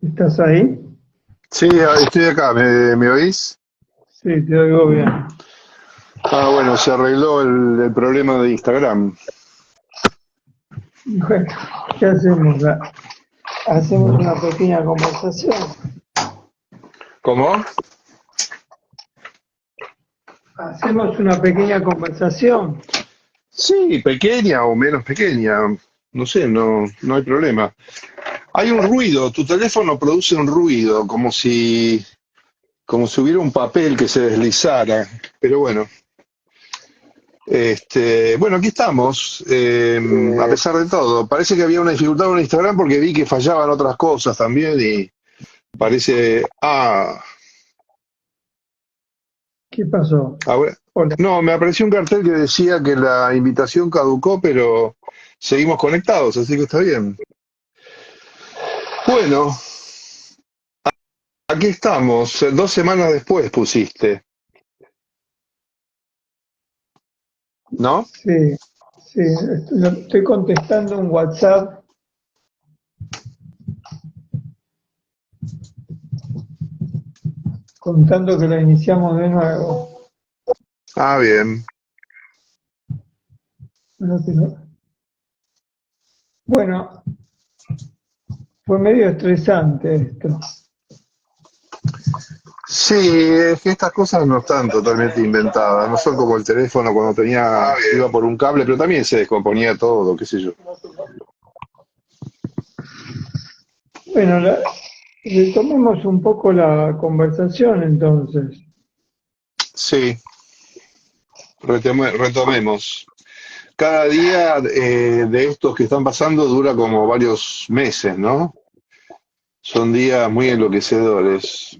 ¿Estás ahí? Sí, estoy acá, ¿me oís? Sí, te oigo bien. Ah, bueno, se arregló el problema de Instagram. Bueno, ¿qué hacemos? Hacemos una pequeña conversación. ¿Cómo? Hacemos una pequeña conversación. Sí, pequeña o menos pequeña, no sé, no hay problema. Hay un ruido, tu teléfono produce un ruido, como si hubiera un papel que se deslizara. Pero bueno, bueno, aquí estamos, a pesar de todo. Parece que había una dificultad con Instagram porque vi que fallaban otras cosas también y parece, ¿Qué pasó? ahora, Hola. no, me apareció un cartel que decía que la invitación caducó, pero seguimos conectados, así que está bien. Bueno, aquí estamos, 2 semanas después pusiste, ¿no? Sí, sí, estoy contestando un WhatsApp contando que la iniciamos de nuevo. Ah, bien. Bueno, bueno, fue medio estresante esto. Sí, es que estas cosas no están totalmente inventadas, no son como el teléfono cuando iba por un cable, pero también se descomponía todo, qué sé yo. Bueno, retomemos un poco la conversación entonces. Sí, retomemos. Cada día de estos que están pasando dura como varios meses, ¿no? Son días muy enloquecedores.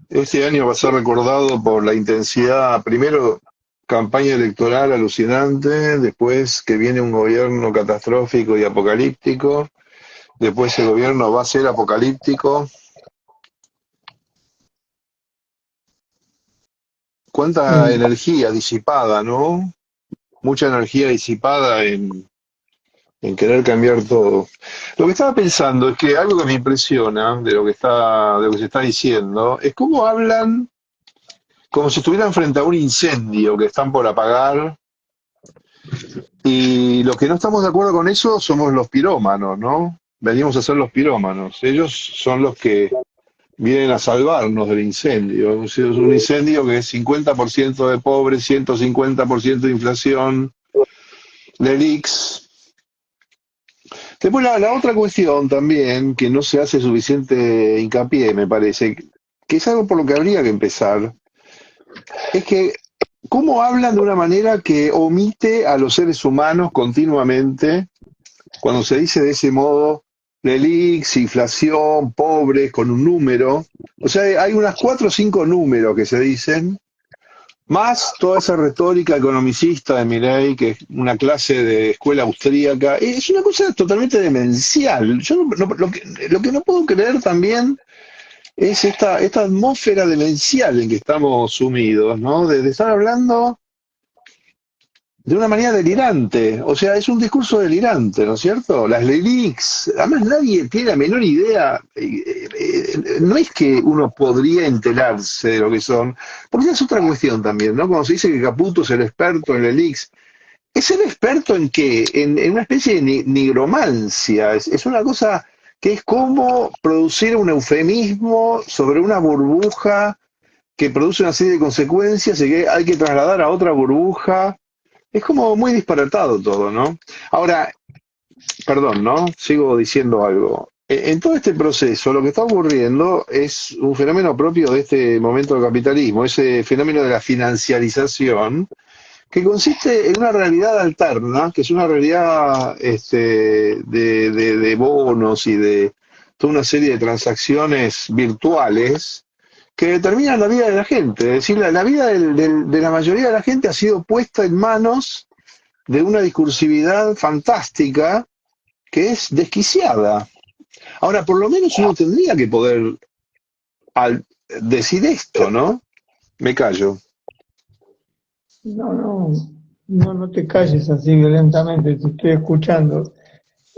Este año va a ser recordado por la intensidad, primero campaña electoral alucinante, después que viene un gobierno catastrófico y apocalíptico, después el gobierno va a ser apocalíptico. Cuánta Mm. energía disipada, ¿no? Mucha energía disipada en querer cambiar todo. Lo que estaba pensando es que algo que me impresiona de lo que se está diciendo, es cómo hablan como si estuvieran frente a un incendio que están por apagar. Y los que no estamos de acuerdo con eso somos los pirómanos, ¿no? Venimos a ser los pirómanos. Ellos son los que vienen a salvarnos del incendio. O sea, es un incendio que es 50% de pobres, 150% de inflación, de leaks. Después la otra cuestión también, que no se hace suficiente hincapié, me parece, que es algo por lo que habría que empezar, es que cómo hablan de una manera que omite a los seres humanos continuamente. Cuando se dice de ese modo, leaks, inflación, pobres, con un número, o sea, hay unas 4 o 5 números que se dicen, más toda esa retórica economicista de Milei, que es una clase de escuela austríaca, es una cosa totalmente demencial. Yo lo que no puedo creer también es esta atmósfera demencial en que estamos sumidos, ¿no? De estar hablando de una manera delirante, o sea, es un discurso delirante, ¿no es cierto? Las LELIX, además nadie tiene la menor idea, no es que uno podría enterarse de lo que son, porque esa es otra cuestión también, ¿no? Cuando se dice que Caputo es el experto en LELIX, ¿es el experto en qué? En una especie de nigromancia, es una cosa que es como producir un eufemismo sobre una burbuja que produce una serie de consecuencias y que hay que trasladar a otra burbuja. Es como muy disparatado todo, ¿no? Ahora, perdón, ¿no? Sigo diciendo algo. En todo este proceso, lo que está ocurriendo es un fenómeno propio de este momento del capitalismo, ese fenómeno de la financiarización, que consiste en una realidad alterna, que es una realidad de bonos y de toda una serie de transacciones virtuales que determinan la vida de la gente. Es decir, la vida de la mayoría de la gente ha sido puesta en manos de una discursividad fantástica que es desquiciada. Ahora, por lo menos uno tendría que poder decir esto, ¿no? Me callo. No, no, no, no te calles así violentamente, te estoy escuchando.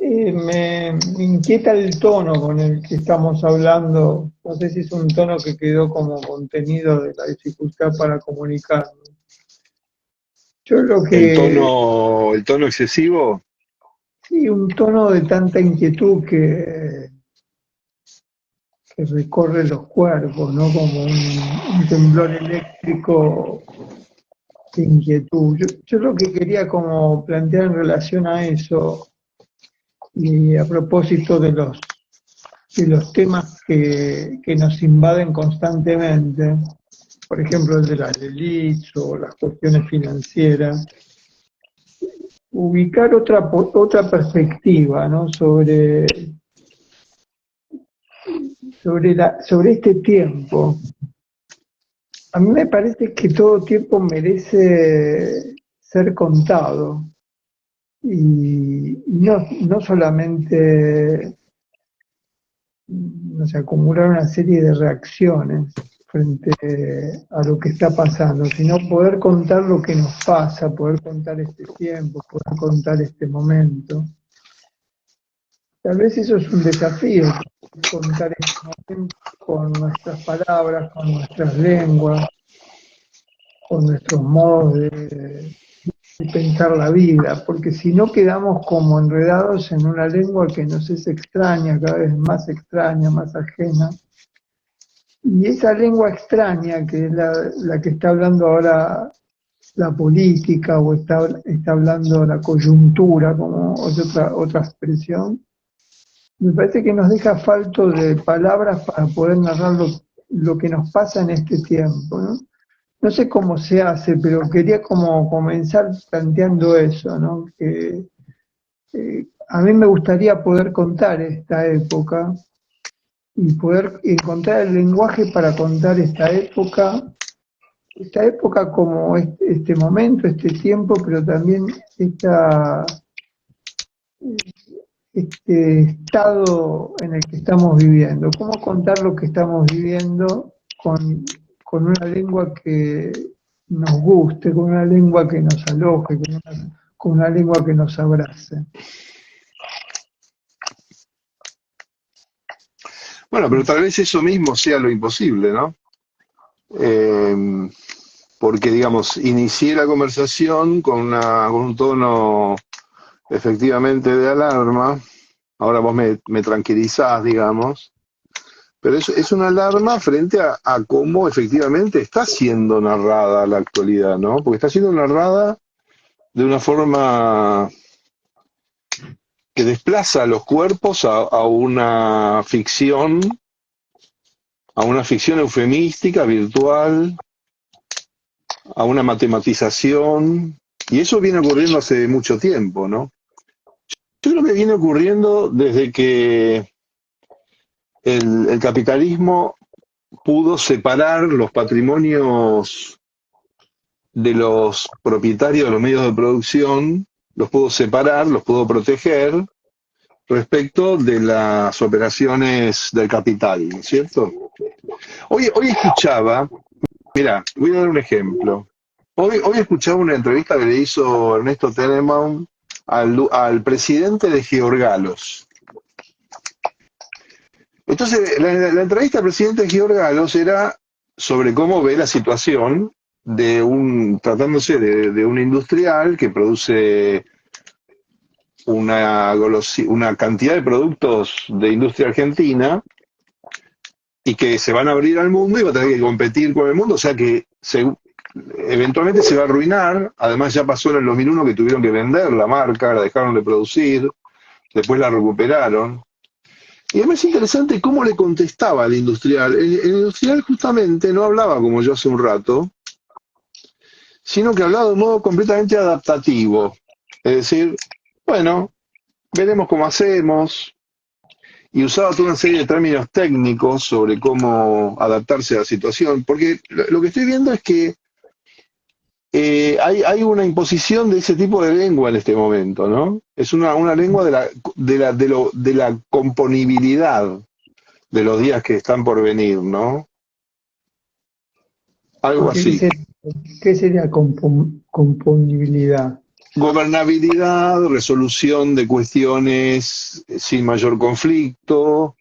Me inquieta el tono con el que estamos hablando. No sé si es un tono que quedó como contenido de la dificultad para comunicar. Yo creo que El tono excesivo. sí, un tono de tanta inquietud que recorre los cuerpos, ¿no? Como un temblor eléctrico de inquietud. Yo lo que quería como plantear en relación a eso, y a propósito de los temas que nos invaden constantemente, por ejemplo el de las élites o las cuestiones financieras, ubicar otra perspectiva, ¿no? Sobre este tiempo. A mí me parece que todo tiempo merece ser contado y no solamente, no sé, acumular una serie de reacciones frente a lo que está pasando, sino poder contar lo que nos pasa, poder contar este tiempo, poder contar este momento. Tal vez eso es un desafío, contar este momento con nuestras palabras, con nuestras lenguas, con nuestros modos de pensar la vida, porque si no quedamos como enredados en una lengua que nos es extraña, cada vez más extraña, más ajena. Y esa lengua extraña, que es la que está hablando ahora la política o está hablando la coyuntura, como otra expresión, me parece que nos deja falto de palabras para poder narrar lo que nos pasa en este tiempo, ¿no? No sé cómo se hace, pero quería como comenzar planteando eso, ¿no? Que a mí me gustaría poder contar esta época y poder encontrar el lenguaje para contar esta época como este momento, este tiempo, pero también este estado en el que estamos viviendo. ¿Cómo contar lo que estamos viviendo con una lengua que nos guste, con una lengua que nos aloje, con una lengua que nos abrace? Bueno, pero tal vez eso mismo sea lo imposible, ¿no? Eh, Porque, digamos, inicié la conversación con un tono efectivamente de alarma. Ahora vos me tranquilizás, digamos, pero es una alarma frente a cómo efectivamente está siendo narrada la actualidad, ¿no? Porque está siendo narrada de una forma que desplaza a los cuerpos a una ficción eufemística, virtual, a una matematización, y eso viene ocurriendo hace mucho tiempo, ¿no? Yo creo que viene ocurriendo desde que el capitalismo pudo separar los patrimonios de los propietarios de los medios de producción, los pudo separar, los pudo proteger respecto de las operaciones del capital, ¿no es cierto? Hoy escuchaba, mira, voy a dar un ejemplo. Hoy escuchaba una entrevista que le hizo Ernesto Tenenbaum al presidente de Georgalos. Entonces, la entrevista al presidente de Georgalos era sobre cómo ve la situación tratándose de un industrial que produce una cantidad de productos de industria argentina y que se van a abrir al mundo y va a tener que competir con el mundo, o sea que eventualmente se va a arruinar. Además ya pasó en el 2001 que tuvieron que vender la marca, la dejaron de producir, después la recuperaron. Y además es interesante cómo le contestaba al industrial. El industrial justamente no hablaba como yo hace un rato, sino que hablaba de un modo completamente adaptativo. Es decir, bueno, veremos cómo hacemos, y usaba toda una serie de términos técnicos sobre cómo adaptarse a la situación, porque lo que estoy viendo es que hay una imposición de ese tipo de lengua en este momento, ¿no? Es una lengua de la componibilidad de los días que están por venir, ¿no? Algo ¿Qué así. sería, qué sería componibilidad? gobernabilidad, resolución de cuestiones sin mayor conflicto.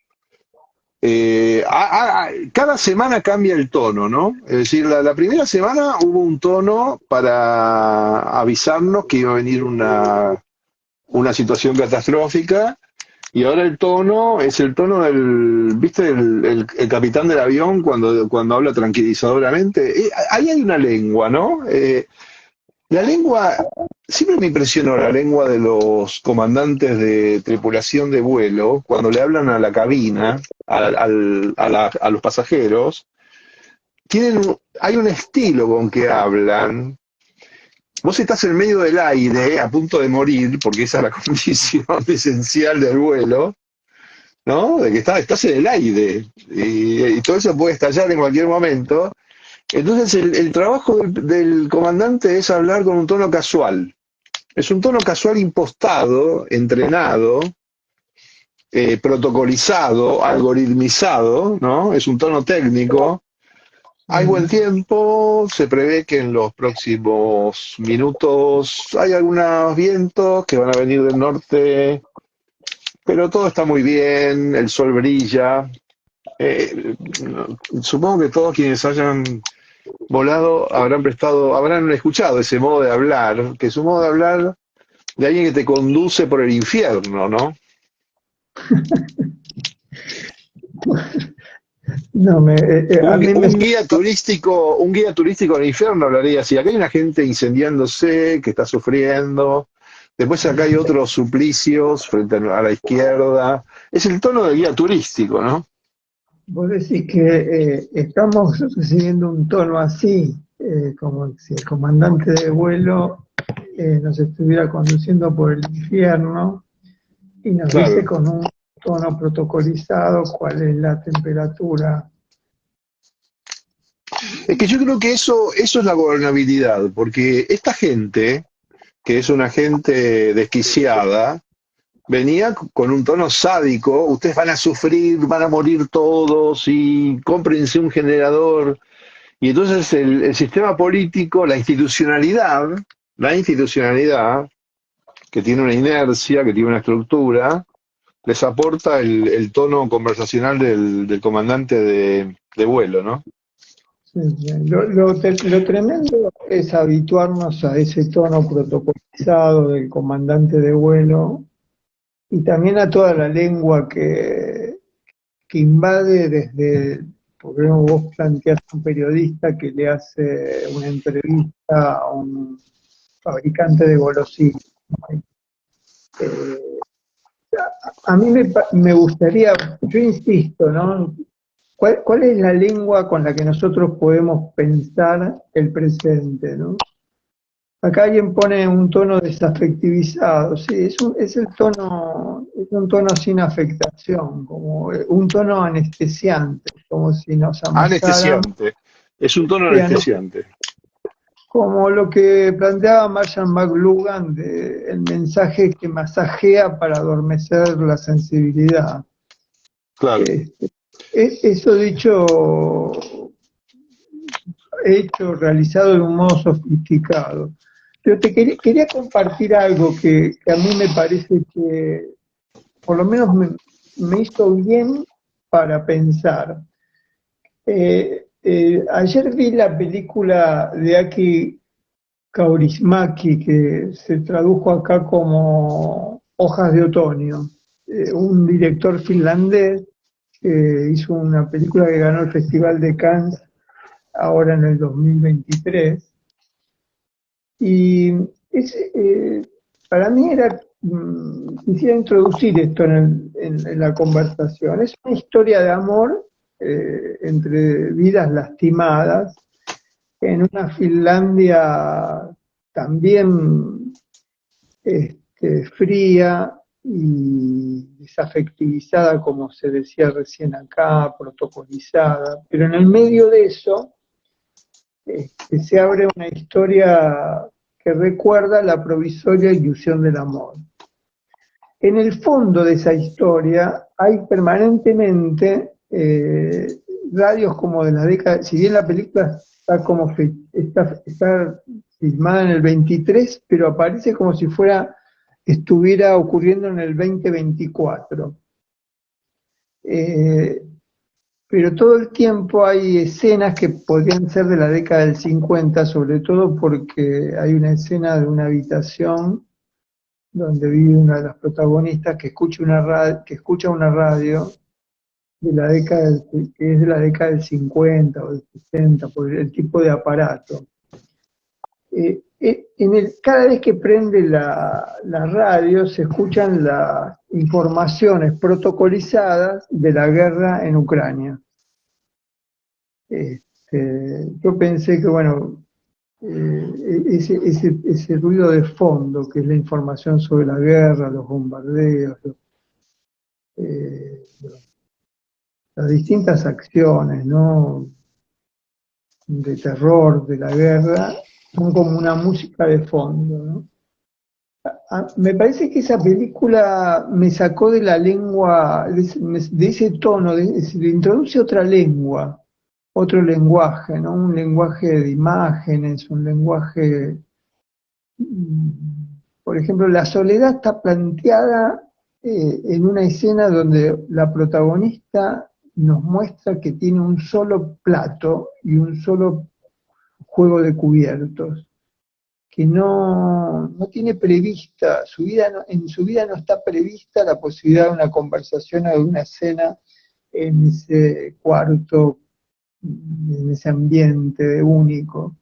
Cada semana cambia el tono, ¿no? Es decir, la primera semana hubo un tono para avisarnos que iba a venir una situación catastrófica, y ahora el tono es el tono del, ¿viste? El capitán del avión cuando habla tranquilizadoramente. Ahí hay una lengua, ¿no? La lengua, siempre me impresionó la lengua de los comandantes de tripulación de vuelo, cuando le hablan a la cabina, a los pasajeros. Hay un estilo con que hablan. Vos estás en medio del aire, a punto de morir, porque esa es la condición esencial del vuelo, ¿no? De que estás en el aire, y todo eso puede estallar en cualquier momento. Entonces el trabajo del comandante es hablar con un tono casual. Es un tono casual impostado, entrenado, protocolizado, algoritmizado, ¿no? Es un tono técnico. Hay buen tiempo, se prevé que en los próximos minutos hay algunos vientos que van a venir del norte, pero todo está muy bien, el sol brilla. Supongo que todos quienes hayan volado habrán escuchado ese modo de hablar, que es un modo de hablar de alguien que te conduce por el infierno, ¿no? No, a mí me... Un guía turístico del infierno hablaría así: acá hay una gente incendiándose, que está sufriendo, después acá hay otros suplicios frente a la izquierda. Es el tono del guía turístico, ¿no? Vos decís que estamos recibiendo un tono así, como si el comandante de vuelo nos estuviera conduciendo por el infierno y nos dice Claro. con un tono protocolizado cuál es la temperatura. Es que yo creo que eso es la gobernabilidad, porque esta gente, que es una gente desquiciada, venía con un tono sádico: ustedes van a sufrir, van a morir todos, y cómprense un generador. Y entonces el sistema político, la institucionalidad, que tiene una inercia, que tiene una estructura, les aporta el tono conversacional del comandante de vuelo, ¿no? Sí, sí. Lo tremendo es habituarnos a ese tono protocolizado del comandante de vuelo y también a toda la lengua que invade desde, porque vos planteás a un periodista que le hace una entrevista a un fabricante de golosinas. Eh, a mí me gustaría, yo insisto, ¿no? ¿Cuál es la lengua con la que nosotros podemos pensar el presente, ¿no? Acá alguien pone un tono desafectivizado, sí, es un tono sin afectación, como un tono anestesiante, como si nos amasaran, Anestesiante. Es un tono sí, anestesiante. como lo que planteaba Marshall McLuhan de el mensaje que masajea para adormecer la sensibilidad. Claro. Este, eso hecho, realizado de un modo sofisticado. Pero te quería compartir algo que a mí me parece que por lo menos me hizo bien para pensar. Ayer vi la película de Aki Kaurismäki, que se tradujo acá como Hojas de Otoño, un director finlandés que hizo una película que ganó el Festival de Cannes ahora en el 2023. Y para mí quisiera introducir esto en la conversación. Es una historia de amor entre vidas lastimadas en una Finlandia también fría y desafectivizada, como se decía recién acá, protocolizada. Pero en el medio de eso se abre una historia que recuerda la provisoria ilusión del amor. En el fondo de esa historia hay permanentemente radios como de la década, si bien la película está filmada en el 23, pero aparece como si estuviera ocurriendo en el 2024. Pero todo el tiempo hay escenas que podrían ser de la década del 50, sobre todo porque hay una escena de una habitación donde vive una de las protagonistas que escucha una radio de la que es de la década del 50 o del 60, por el tipo de aparato. Cada vez que prende la radio se escuchan las informaciones protocolizadas de la guerra en Ucrania. Yo pensé que, bueno, ese ruido de fondo, que es la información sobre la guerra, los bombardeos, las distintas acciones, ¿no?, de terror de la guerra, son como una música de fondo, ¿no? Me parece que esa película me sacó de la lengua, de ese tono, introduce otra lengua, otro lenguaje, ¿no? Un lenguaje de imágenes, un lenguaje, por ejemplo, la soledad está planteada en una escena donde la protagonista nos muestra que tiene un solo plato y un solo juego de cubiertos, que no tiene prevista, en su vida no está prevista la posibilidad de una conversación o de una escena en ese cuarto, en ese ambiente único.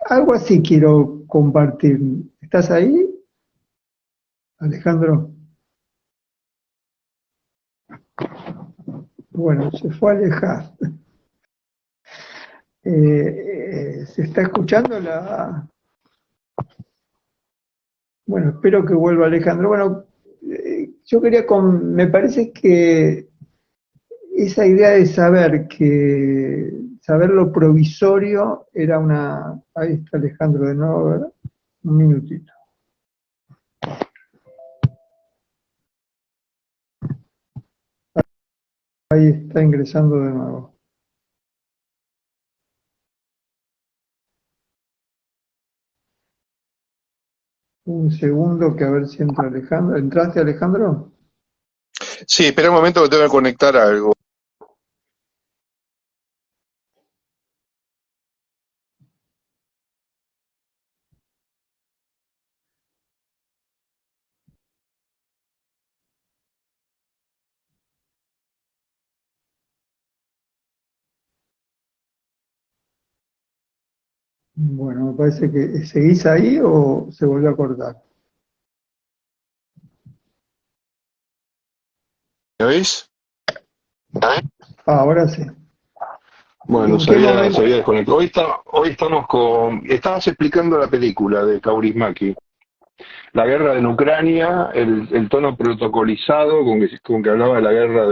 Algo así quiero compartir. ¿Estás ahí, Alejandro? Bueno, se fue a alejar. ¿Se está escuchando Bueno, espero que vuelva Alejandro. Bueno, yo me parece que esa idea de saber lo provisorio era una... Ahí está Alejandro de nuevo, ¿verdad? Un minutito. Ahí está ingresando de nuevo. Un segundo, que a ver si entra Alejandro. ¿Entraste, Alejandro? Sí, espera un momento que tengo que conectar algo. Bueno, me parece que seguís ahí o se volvió a cortar. ¿Me oís? Ahora sí. Bueno, ¿En qué momento? se había desconectado. Hoy estamos con... Estabas explicando la película de Kaurismäki. La guerra en Ucrania, el tono protocolizado con que hablaba de la guerra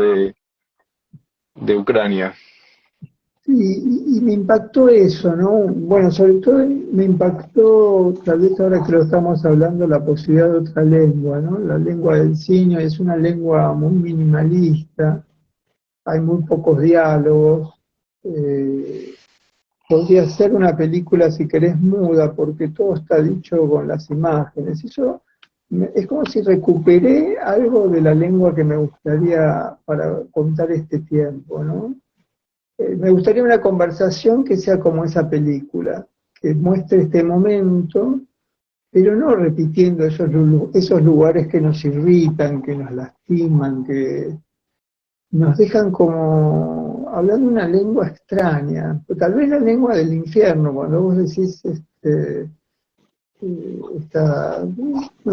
de Ucrania. Y me impactó eso, ¿no? Bueno, sobre todo me impactó, tal vez ahora que lo estamos hablando, la posibilidad de otra lengua, ¿no? La lengua del cine es una lengua muy minimalista, hay muy pocos diálogos. Podría ser una película, si querés, muda, porque todo está dicho con las imágenes. Es como si recuperé algo de la lengua que me gustaría para contar este tiempo, ¿no? Me gustaría una conversación que sea como esa película, que muestre este momento, pero no repitiendo esos lugares que nos irritan, que nos lastiman, que nos dejan como hablando una lengua extraña, o tal vez la lengua del infierno, cuando vos decís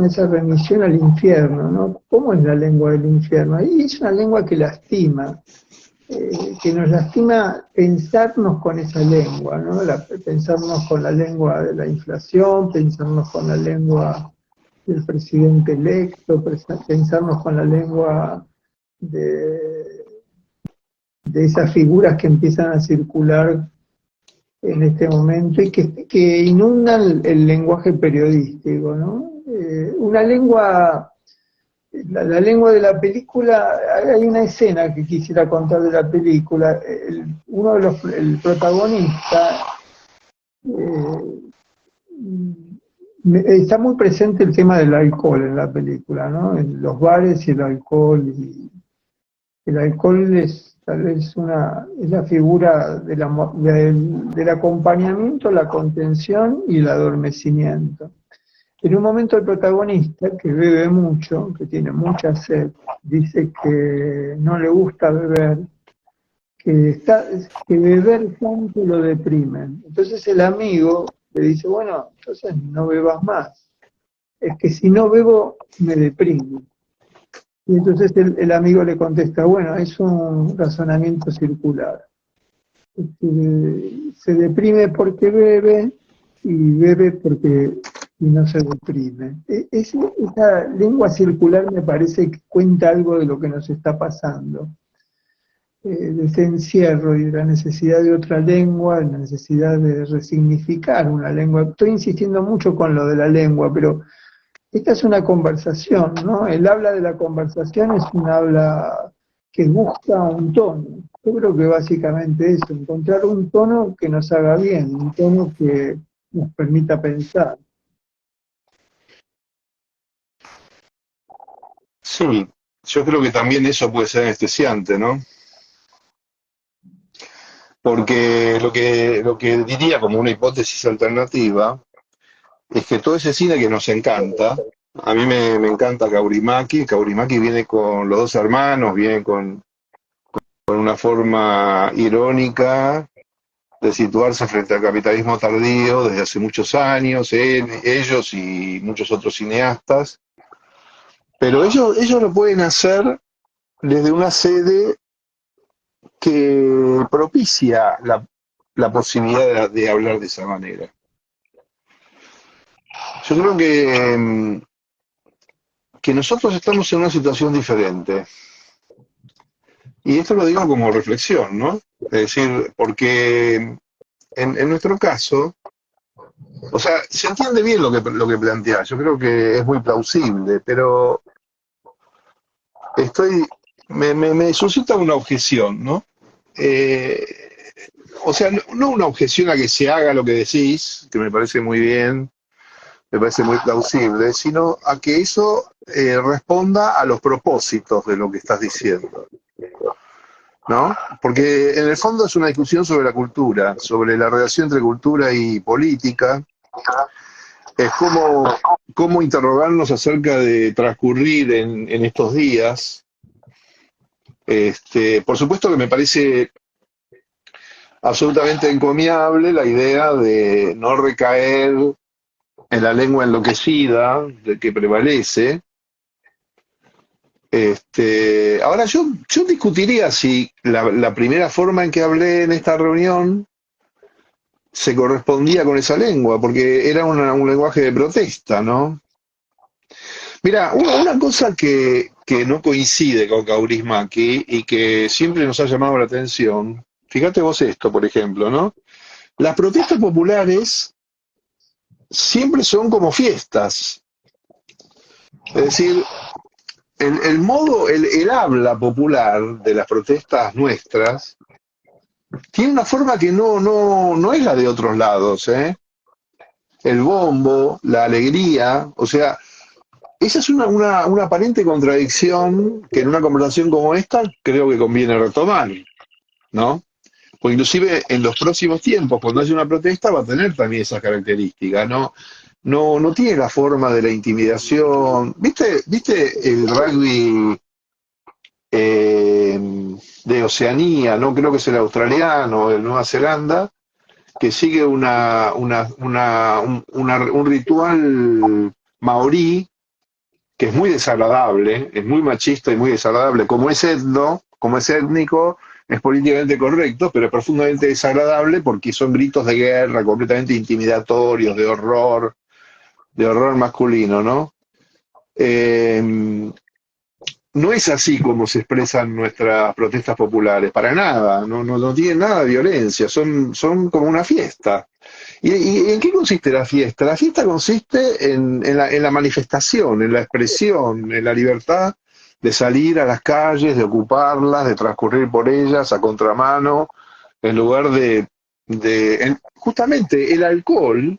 esa remisión al infierno, ¿no? ¿Cómo es la lengua del infierno? Ahí es una lengua que lastima, que nos lastima pensarnos con esa lengua, ¿no? Pensarnos con la lengua de la inflación, pensarnos con la lengua del presidente electo, pensarnos con la lengua de esas figuras que empiezan a circular en este momento y que inundan el lenguaje periodístico, ¿no? Una lengua la lengua de la película, hay una escena que quisiera contar de la película. El protagonista, está muy presente el tema del alcohol en la película, ¿no? En los bares y el alcohol. Y el alcohol es tal vez es la figura del acompañamiento, la contención y el adormecimiento. En un momento el protagonista, que bebe mucho, que tiene mucha sed, dice que no le gusta beber, que beber tanto lo deprime. Entonces el amigo le dice, bueno, entonces no bebas más. Es que si no bebo, me deprimo. Y entonces el amigo le contesta, bueno, es un razonamiento circular. Se deprime porque bebe y bebe porque y no se deprime. Esa lengua circular me parece que cuenta algo de lo que nos está pasando, de ese encierro y de la necesidad de otra lengua, de la necesidad de resignificar una lengua. Estoy insistiendo mucho con lo de la lengua, pero esta es una conversación, ¿no? El habla de la conversación es un habla que busca un tono. Yo creo que básicamente eso, encontrar un tono que nos haga bien, un tono que nos permita pensar. Sí, yo creo que también eso puede ser anestesiante, ¿no? Porque lo que diría como una hipótesis alternativa es que todo ese cine que nos encanta, a mí me encanta Kaurismäki viene con los dos hermanos, viene con una forma irónica de situarse frente al capitalismo tardío desde hace muchos años, ellos y muchos otros cineastas, pero ellos lo pueden hacer desde una sede que propicia la posibilidad de hablar de esa manera. Yo creo que nosotros estamos en una situación diferente. Y esto lo digo como reflexión, ¿no? Es decir, porque en nuestro caso, o sea, se entiende bien lo que plantea, yo creo que es muy plausible, pero estoy, me suscita una objeción, ¿no? Eh, o sea, no una objeción a que se haga lo que decís, que me parece muy bien, me parece muy plausible, sino a que eso responda a los propósitos de lo que estás diciendo, ¿no? Porque en el fondo es una discusión sobre la cultura, sobre la relación entre cultura y política, es cómo interrogarnos acerca de transcurrir en estos días. Por supuesto que me parece absolutamente encomiable la idea de no recaer en la lengua enloquecida de que prevalece. Ahora yo discutiría si la primera forma en que hablé en esta reunión se correspondía con esa lengua, porque era un lenguaje de protesta, ¿no? Mira, una cosa que no coincide con Kaurismäki y que siempre nos ha llamado la atención, fíjate vos esto, por ejemplo, ¿no? Las protestas populares siempre son como fiestas. Es decir, el habla popular de las protestas nuestras tiene una forma que no es la de otros lados, ¿eh? El bombo, la alegría, o sea, esa es una aparente contradicción que en una conversación como esta creo que conviene retomar, ¿no? Pues inclusive en los próximos tiempos, cuando haya una protesta, va a tener también esas características, no tiene la forma de la intimidación. ¿Viste el rugby de Oceanía? No creo que es el australiano o el Nueva Zelanda, que sigue un ritual maorí que es muy desagradable, es muy machista y muy desagradable, como es étnico, es políticamente correcto, pero es profundamente desagradable porque son gritos de guerra completamente intimidatorios, de horror masculino, ¿no? No es así como se expresan nuestras protestas populares, para nada, no tienen nada de violencia, son como una fiesta. ¿Y en qué consiste la fiesta? La fiesta consiste en la manifestación, en la expresión, en la libertad de salir a las calles, de ocuparlas, de transcurrir por ellas a contramano, en lugar justamente el alcohol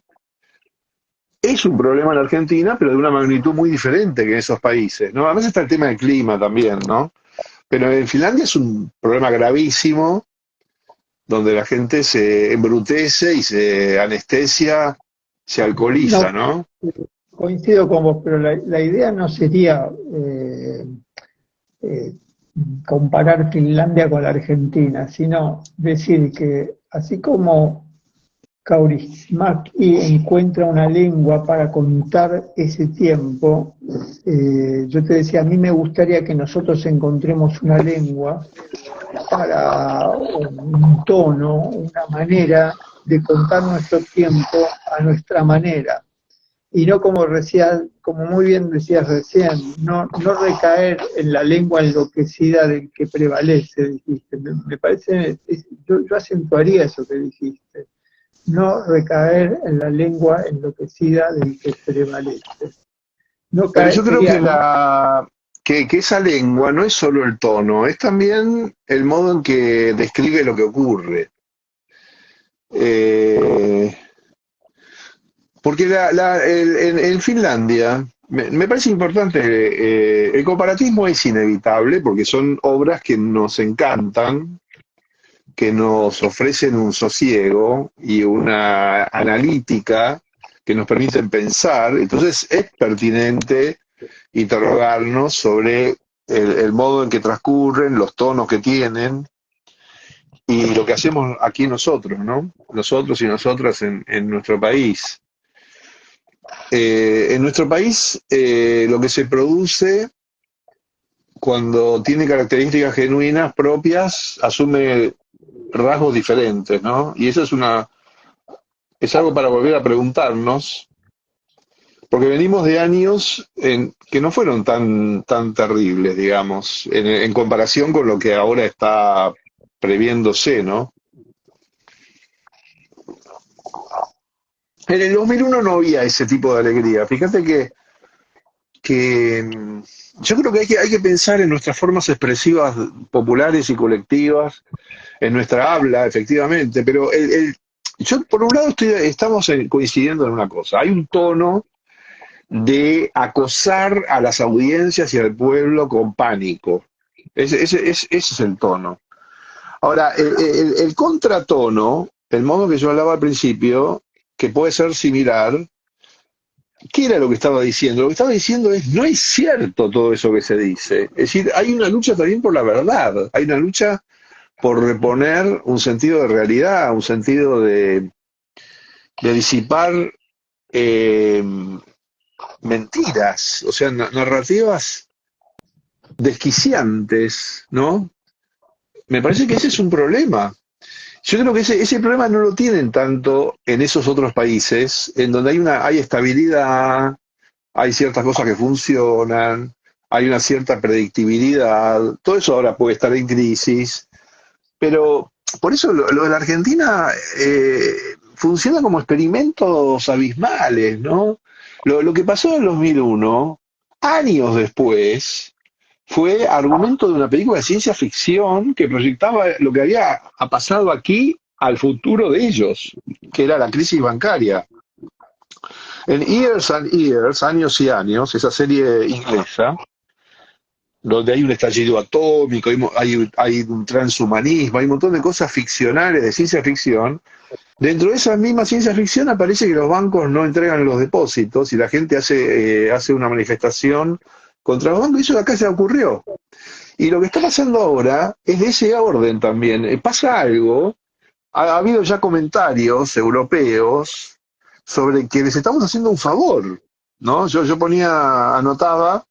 es un problema en Argentina, pero de una magnitud muy diferente que en esos países, ¿no? Además está el tema del clima también, ¿no? Pero en Finlandia es un problema gravísimo, donde la gente se embrutece y se anestesia, se alcoholiza, No, ¿no? coincido con vos, pero la idea no sería eh, comparar Finlandia con la Argentina, sino decir que así como Kaurismäki encuentra una lengua para contar ese tiempo, yo te decía, a mí me gustaría que nosotros encontremos una lengua para un tono, una manera de contar nuestro tiempo a nuestra manera. Y no como muy bien decías recién, no recaer en la lengua enloquecida del que prevalece, dijiste. Me parece, yo acentuaría eso que dijiste. No recaer en la lengua enloquecida del que prevalece. No Pero caer, yo creo sería, que, ¿no? que esa lengua no es solo el tono, es también el modo en que describe lo que ocurre. Eh, Porque en Finlandia me parece importante, el comparatismo es inevitable porque son obras que nos encantan, que nos ofrecen un sosiego y una analítica que nos permiten pensar. Entonces es pertinente interrogarnos sobre el modo en que transcurren, los tonos que tienen y lo que hacemos aquí nosotros, ¿no? Nosotros y nosotras en nuestro país. En nuestro país, lo que se produce cuando tiene características genuinas propias asume rasgos diferentes, ¿no? Y eso es algo para volver a preguntarnos, porque venimos de años que no fueron tan terribles, digamos, en comparación con lo que ahora está previéndose, ¿no? En el 2001 no había ese tipo de alegría. Fíjate que yo creo que hay que pensar en nuestras formas expresivas populares y colectivas, en nuestra habla, efectivamente, pero yo por un lado estamos coincidiendo en una cosa, hay un tono de acosar a las audiencias y al pueblo con pánico, ese es el tono. Ahora, el contratono, el modo que yo hablaba al principio, que puede ser similar, ¿qué era lo que estaba diciendo? Lo que estaba diciendo es, no es cierto todo eso que se dice. Es decir, hay una lucha también por la verdad, hay una lucha por reponer un sentido de realidad, un sentido de disipar eh, mentiras, o sea, narrativas desquiciantes, ¿no? Me parece que ese es un problema. Yo creo que ese problema no lo tienen tanto en esos otros países, en donde hay estabilidad, hay ciertas cosas que funcionan, hay una cierta predictibilidad, todo eso ahora puede estar en crisis, pero por eso lo de la Argentina funciona como experimentos abismales, ¿no? Lo que pasó en el 2001, años después, fue argumento de una película de ciencia ficción que proyectaba lo que había pasado aquí al futuro de ellos, que era la crisis bancaria. En Years and Years, años y años, esa serie inglesa, donde hay un estallido atómico, hay un transhumanismo, hay un montón de cosas ficcionales, de ciencia ficción. Dentro de esa misma ciencia ficción aparece que los bancos no entregan los depósitos y la gente hace una manifestación contra los bancos, y eso acá se ocurrió. Y lo que está pasando ahora es de ese orden también. Pasa algo, ha habido ya comentarios europeos sobre que les estamos haciendo un favor, ¿no? Yo anotaba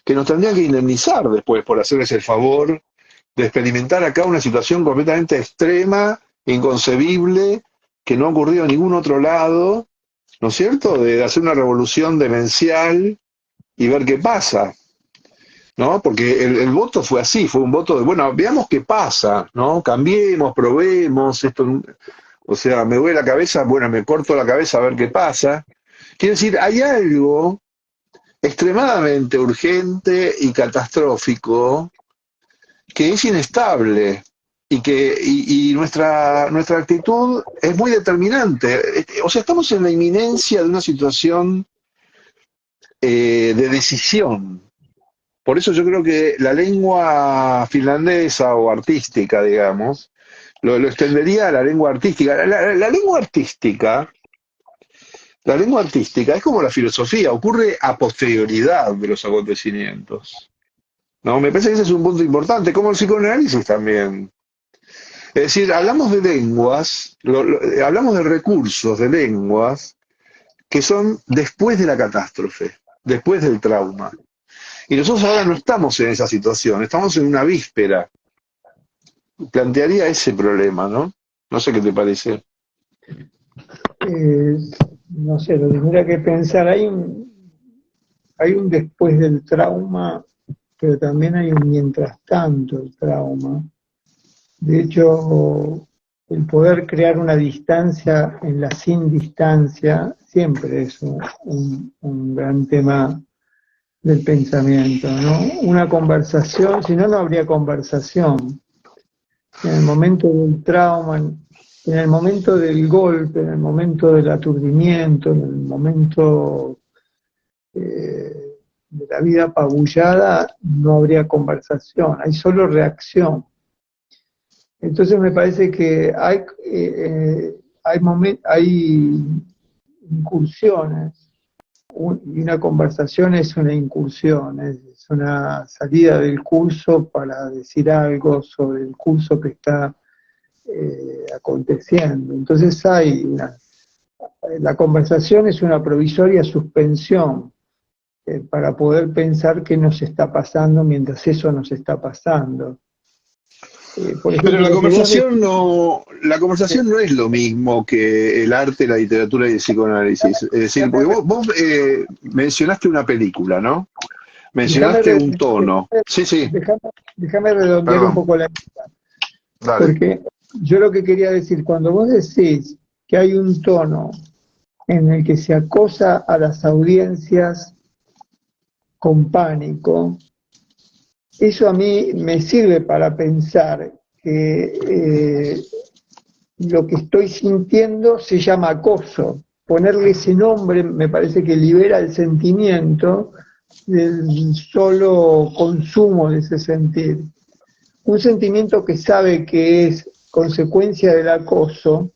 que nos tendrían que indemnizar después por hacerles el favor de experimentar acá una situación completamente extrema, inconcebible, que no ha ocurrido en ningún otro lado, ¿no es cierto? De hacer una revolución demencial y ver qué pasa, ¿no? Porque el voto fue así, fue un voto de, bueno, veamos qué pasa, ¿no? Cambiemos, probemos, esto. O sea, me duele la cabeza, bueno, me corto la cabeza a ver qué pasa. Quiero decir, hay algo extremadamente urgente y catastrófico que es inestable y nuestra actitud es muy determinante. O sea, estamos en la inminencia de una situación de decisión. Por eso yo creo que la lengua finlandesa o artística, digamos, lo extendería a la lengua artística. La lengua artística es como la filosofía, ocurre a posterioridad de los acontecimientos. ¿No? Me parece que ese es un punto importante, como el psicoanálisis también. Es decir, hablamos de lenguas, hablamos de recursos de lenguas que son después de la catástrofe, después del trauma. Y nosotros ahora no estamos en esa situación, estamos en una víspera. Plantearía ese problema, ¿no? No sé qué te parece. Eh, no sé, lo tendría que pensar. Hay un después del trauma, pero también hay un mientras tanto el trauma. De hecho, el poder crear una distancia en la sin distancia siempre es un gran tema del pensamiento, ¿no? Una conversación, si no, no habría conversación. En el momento del trauma, en el momento del golpe, en el momento del aturdimiento, en el momento de la vida apabullada, no habría conversación, hay solo reacción. Entonces me parece que hay incursiones, y una conversación es una incursión, es una salida del curso para decir algo sobre el curso que está aconteciendo. Entonces la conversación es una provisoria suspensión para poder pensar qué nos está pasando mientras eso nos está pasando. Por Pero ejemplo, la conversación no es lo mismo que el arte, la literatura y el psicoanálisis. Es decir, porque vos mencionaste una película, ¿no? déjame, Mencionaste un tono. Sí, sí, déjame, déjame redondear un perdón. poco Dale. porque yo lo que quería decir, cuando vos decís que hay un tono en el que se acosa a las audiencias con pánico, eso a mí me sirve para pensar que lo que estoy sintiendo se llama acoso. Ponerle ese nombre me parece que libera el sentimiento del solo consumo de ese sentir. Un sentimiento que sabe que es consecuencia del acoso,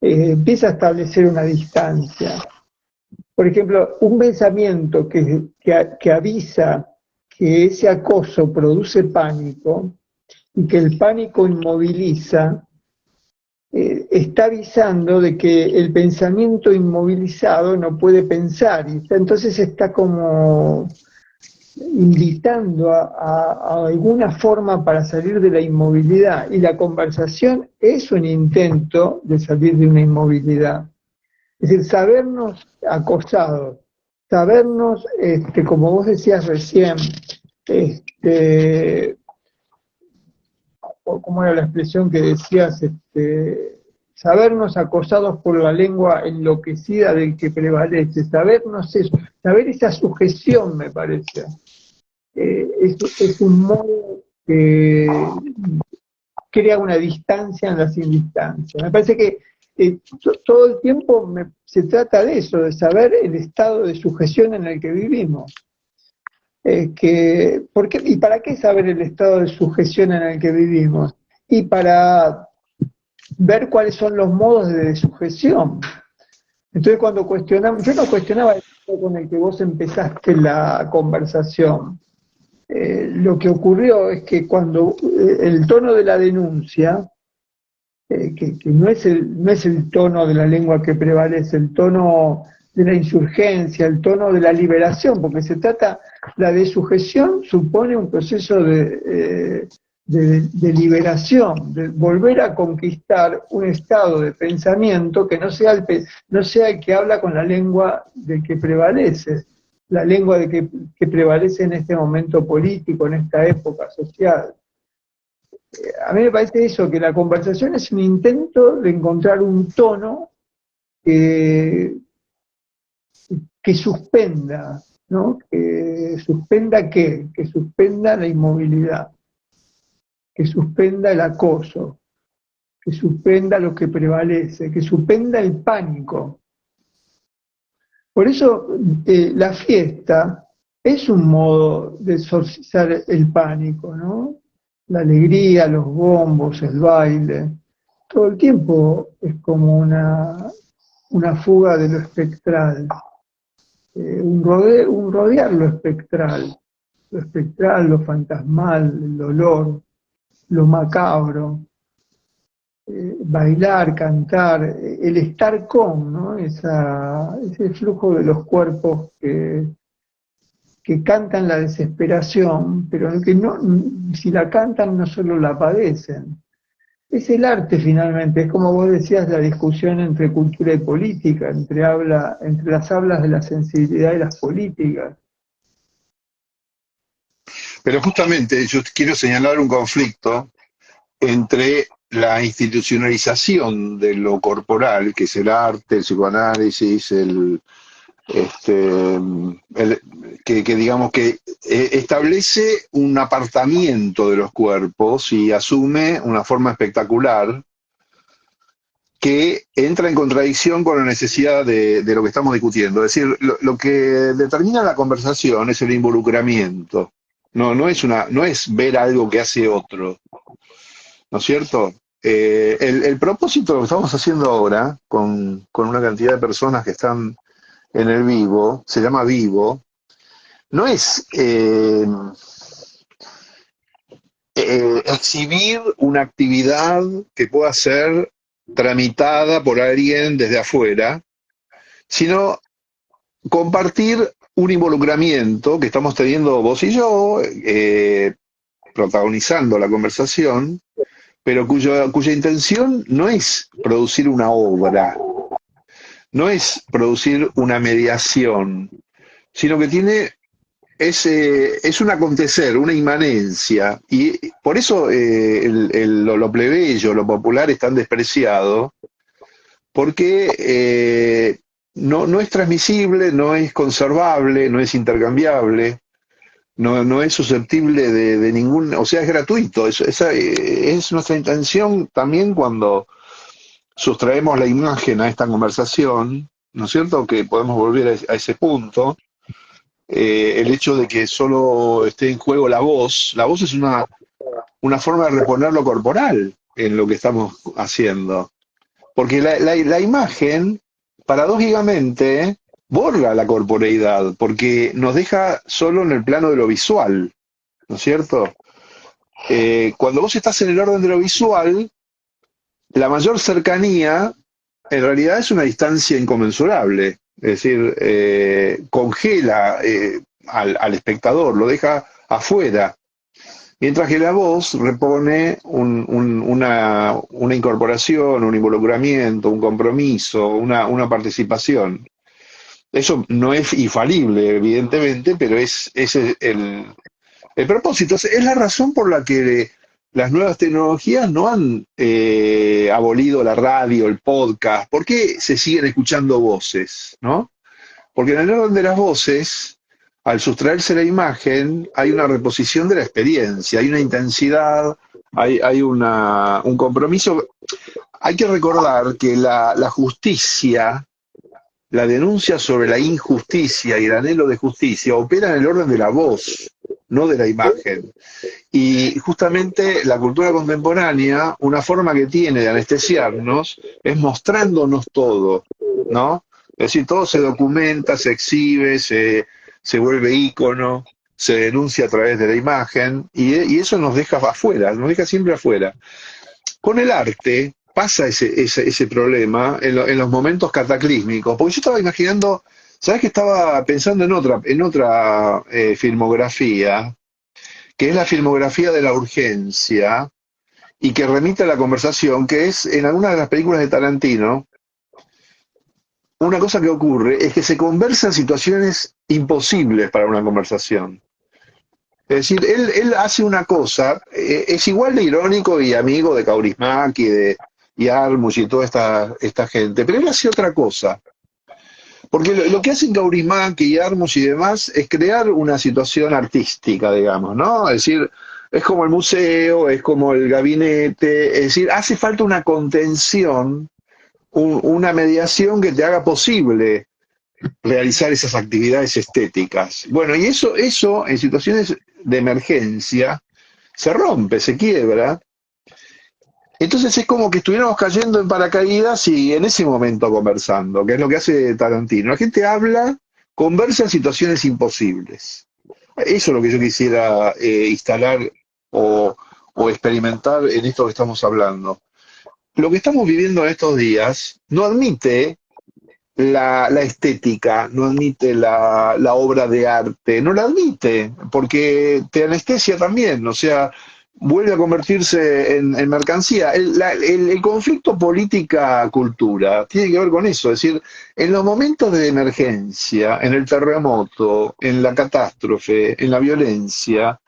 empieza a establecer una distancia. Por ejemplo, un pensamiento que avisa que ese acoso produce pánico y que el pánico inmoviliza, está avisando de que el pensamiento inmovilizado no puede pensar, y entonces está como invitando a alguna forma para salir de la inmovilidad, y la conversación es un intento de salir de una inmovilidad. Es decir, sabernos acosados, sabernos, como vos decías recién, ¿cómo era la expresión que decías? Sabernos acosados por la lengua enloquecida del que prevalece, sabernos eso, saber esa sujeción, me parece. Es un modo que crea una distancia en la sin distancia. Me parece que todo el tiempo se trata de eso, de saber el estado de sujeción en el que vivimos. ¿Y para qué saber el estado de sujeción en el que vivimos? Y para ver cuáles son los modos de sujeción. Entonces cuando cuestionamos, yo no cuestionaba el modo con el que vos empezaste la conversación. Lo que ocurrió es que cuando el tono de la denuncia, que no es el tono de la lengua que prevalece, el tono de la insurgencia, el tono de la liberación, porque la desujeción supone un proceso de liberación, de volver a conquistar un estado de pensamiento que no sea el que habla con la lengua del que prevalece, la lengua que prevalece en este momento político, en esta época social. a mí me parece eso, que la conversación es un intento de encontrar un tono que, que suspenda, ¿no? Que suspenda qué, que suspenda la inmovilidad, que suspenda el acoso, que suspenda lo que prevalece, que suspenda el pánico. Por eso la fiesta es un modo de exorcizar el pánico, ¿no? La alegría, los bombos, el baile, todo el tiempo es como una fuga de lo espectral, un rodear lo espectral, lo fantasmal, el dolor, lo macabro, bailar, cantar, el estar con, ¿no? Ese flujo de los cuerpos que cantan la desesperación, pero que no, si la cantan no solo la padecen. Es el arte finalmente, es como vos decías, la discusión entre cultura y política, entre las hablas de la sensibilidad y las políticas. Pero justamente yo quiero señalar un conflicto entre la institucionalización de lo corporal, que es el arte, el psicoanálisis, este, que digamos que establece un apartamiento de los cuerpos y asume una forma espectacular que entra en contradicción con la necesidad de lo que estamos discutiendo. Es decir, lo que determina la conversación es el involucramiento. No es ver algo que hace otro, ¿no es cierto? El propósito de lo que estamos haciendo ahora, con una cantidad de personas que están en el vivo, se llama vivo, no es exhibir una actividad que pueda ser tramitada por alguien desde afuera, sino compartir un involucramiento que estamos teniendo vos y yo, protagonizando la conversación, pero cuya intención no es producir una obra, no es producir una mediación, sino que es un acontecer, una inmanencia, y por eso lo plebeyo, lo popular es tan despreciado, porque no es transmisible, no es conservable, no es intercambiable, no es susceptible de ningún, o sea, es gratuito. Esa es nuestra intención también cuando sustraemos la imagen a esta conversación, ¿no es cierto? Que podemos volver a ese punto. El hecho de que solo esté en juego la voz es una forma de reponer lo corporal en lo que estamos haciendo. Porque la imagen, paradójicamente, borra la corporeidad, porque nos deja solo en el plano de lo visual, ¿no es cierto? Cuando vos estás en el orden de lo visual, la mayor cercanía en realidad es una distancia inconmensurable, es decir, congela al espectador, lo deja afuera, mientras que la voz repone una incorporación, un involucramiento, un compromiso, una participación. Eso no es infalible, evidentemente, pero es el propósito. Es la razón por la que las nuevas tecnologías no han abolido la radio, el podcast. ¿Por qué se siguen escuchando voces? ¿No? Porque en el orden de las voces, al sustraerse la imagen, hay una reposición de la experiencia, hay una intensidad, hay un compromiso. Hay que recordar que la justicia, la denuncia sobre la injusticia y el anhelo de justicia opera en el orden de la voz, no de la imagen. Y justamente la cultura contemporánea, una forma que tiene de anestesiarnos es mostrándonos todo, ¿no? Es decir, todo se documenta, se exhibe, se vuelve ícono, se denuncia a través de la imagen, y eso nos deja afuera, nos deja siempre afuera. Con el arte pasa ese problema en los momentos cataclísmicos, porque yo estaba imaginando, ¿sabes que estaba pensando en otra filmografía, que es la filmografía de la urgencia, y que remite a la conversación, que es en algunas de las películas de Tarantino, una cosa que ocurre es que se conversa en situaciones imposibles para una conversación. Es decir, él hace una cosa, es igual de irónico y amigo de Kaurismäki y Armus y toda esta gente, pero él hace otra cosa. Porque lo que hacen Kaurismäki y Armus y demás es crear una situación artística, digamos, ¿no? Es decir, es como el museo, es como el gabinete, es decir, hace falta una contención, una mediación que te haga posible realizar esas actividades estéticas. Bueno, y eso en situaciones de emergencia se rompe, se quiebra. Entonces es como que estuviéramos cayendo en paracaídas y en ese momento conversando, que es lo que hace Tarantino. La gente habla, conversa en situaciones imposibles. Eso es lo que yo quisiera instalar o, o experimentar en esto que estamos hablando. Lo que estamos viviendo en estos días no admite la estética, no admite la obra de arte, no la admite, porque te anestesia también, o sea, vuelve a convertirse en mercancía. El conflicto política-cultura tiene que ver con eso, es decir, en los momentos de emergencia, en el terremoto, en la catástrofe, en la violencia,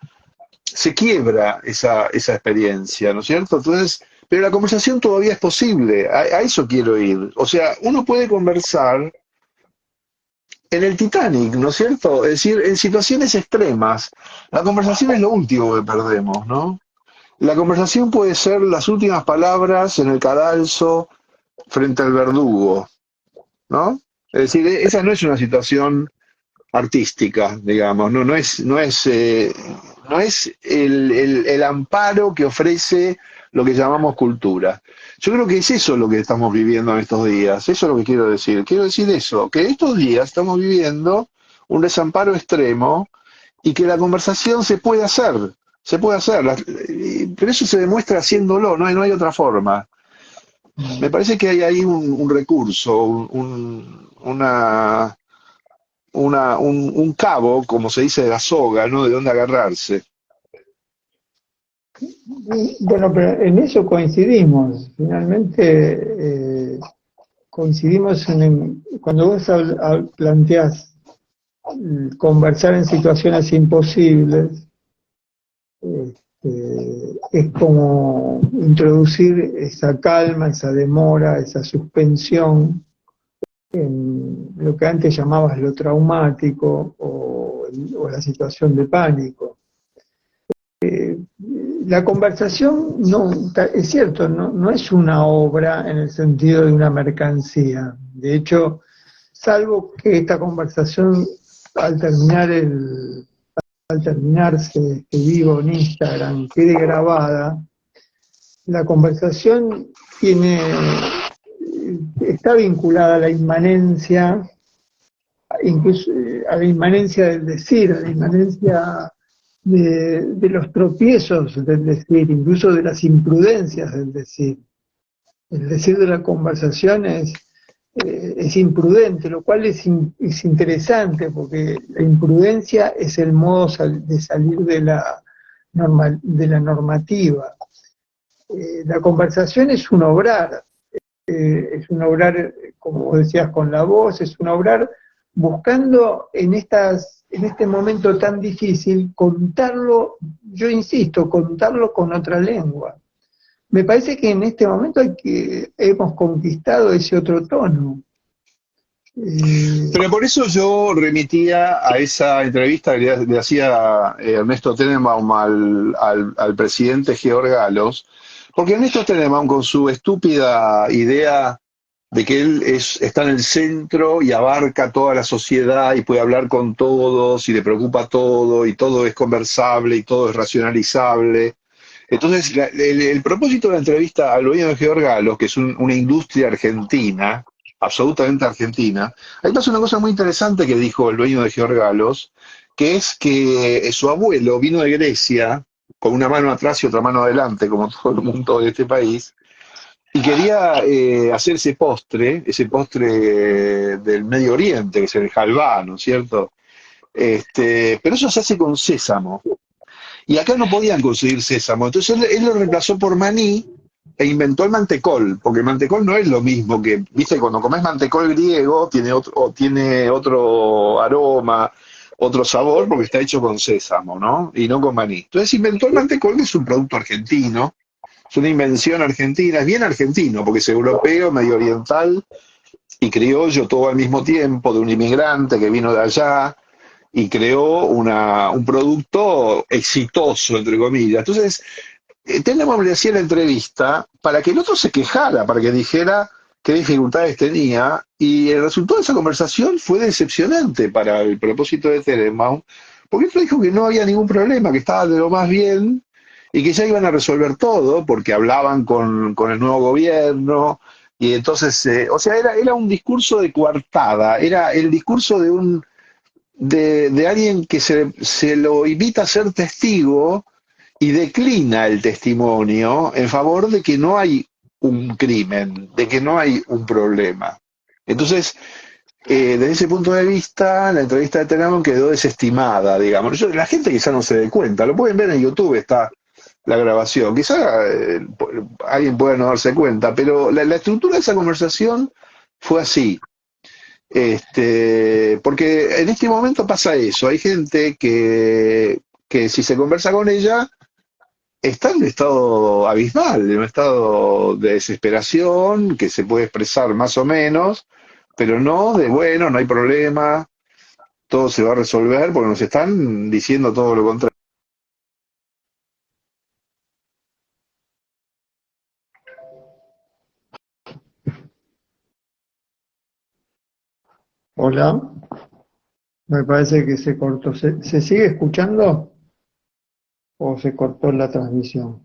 se quiebra esa experiencia, ¿no es cierto? Entonces, pero la conversación todavía es posible, a eso quiero ir. O sea, uno puede conversar en el Titanic, ¿no es cierto? Es decir, en situaciones extremas. La conversación es lo último que perdemos, ¿no? La conversación puede ser las últimas palabras en el cadalso frente al verdugo, ¿no? Es decir, esa no es una situación artística, digamos, no es el amparo que ofrece lo que llamamos cultura. Yo creo que es eso lo que estamos viviendo en estos días, eso es lo que quiero decir. Quiero decir eso, que estos días estamos viviendo un desamparo extremo y que la conversación se puede hacer, pero eso se demuestra haciéndolo, no hay otra forma. Me parece que hay ahí un recurso, un cabo, como se dice de la soga, ¿no? De dónde agarrarse. Bueno, pero en eso coincidimos. Finalmente coincidimos cuando vos planteás conversar en situaciones imposibles, es como introducir esa calma, esa demora, esa suspensión en lo que antes llamabas lo traumático o la situación de pánico. La conversación, no, es cierto, no es una obra en el sentido de una mercancía. De hecho, salvo que esta conversación al terminarse este vivo en Instagram quede grabada, la conversación está vinculada a la inmanencia, incluso a la inmanencia del decir, a la inmanencia de los tropiezos del decir, incluso de las imprudencias del decir. El decir de la conversación es imprudente, lo cual es interesante, porque la imprudencia es el modo de salir de la normativa. La conversación es un obrar, como decías, con la voz, es un obrar buscando en este momento tan difícil contarlo, yo insisto, contarlo con otra lengua. Me parece que en este momento hemos conquistado ese otro tono. Pero por eso yo remitía a esa entrevista que le hacía Ernesto Tenenbaum al presidente Georg Galos, porque Ernesto Tenenbaum, con su estúpida idea de que él está en el centro y abarca toda la sociedad y puede hablar con todos y le preocupa todo y todo es conversable y todo es racionalizable. Entonces, el propósito de la entrevista al dueño de Georg Galos, que es una industria argentina, absolutamente argentina, ahí pasa una cosa muy interesante que dijo el dueño de Georg Galos, que es que su abuelo vino de Grecia con una mano atrás y otra mano adelante, como todo el mundo de este país, y quería hacer ese postre del Medio Oriente, que es el halvá, ¿no es cierto? Pero eso se hace con sésamo. Y acá no podían conseguir sésamo. Entonces él lo reemplazó por maní e inventó el mantecol, porque el mantecol no es lo mismo que, viste, cuando comes mantecol griego tiene otro aroma, otro sabor porque está hecho con sésamo, ¿no? Y no con maní. Entonces inventó el mantecol, que es un producto argentino, es una invención argentina, es bien argentino, porque es europeo, medio oriental y criollo todo al mismo tiempo, de un inmigrante que vino de allá y creó un producto exitoso, entre comillas. Entonces, tenemos le hacía la entrevista para que el otro se quejara, para que dijera qué dificultades tenía, y el resultado de esa conversación fue decepcionante para el propósito de Tenenbaum, porque el otro dijo que no había ningún problema, que estaba de lo más bien, y que ya iban a resolver todo, porque hablaban con el nuevo gobierno, y entonces, o sea, era un discurso de coartada, era el discurso de alguien que se lo invita a ser testigo y declina el testimonio en favor de que no hay un crimen, de que no hay un problema. Entonces, desde ese punto de vista, la entrevista de Tenenbaum quedó desestimada, digamos. La gente quizá no se dé cuenta, lo pueden ver en YouTube, está la grabación. Quizá alguien pueda no darse cuenta, pero la estructura de esa conversación fue así. Porque en este momento pasa eso, hay gente que si se conversa con ella, está en un estado abismal, en un estado de desesperación, que se puede expresar más o menos, pero no de bueno, no hay problema, todo se va a resolver, porque nos están diciendo todo lo contrario. Hola, me parece que se cortó. ¿Se sigue escuchando o se cortó la transmisión?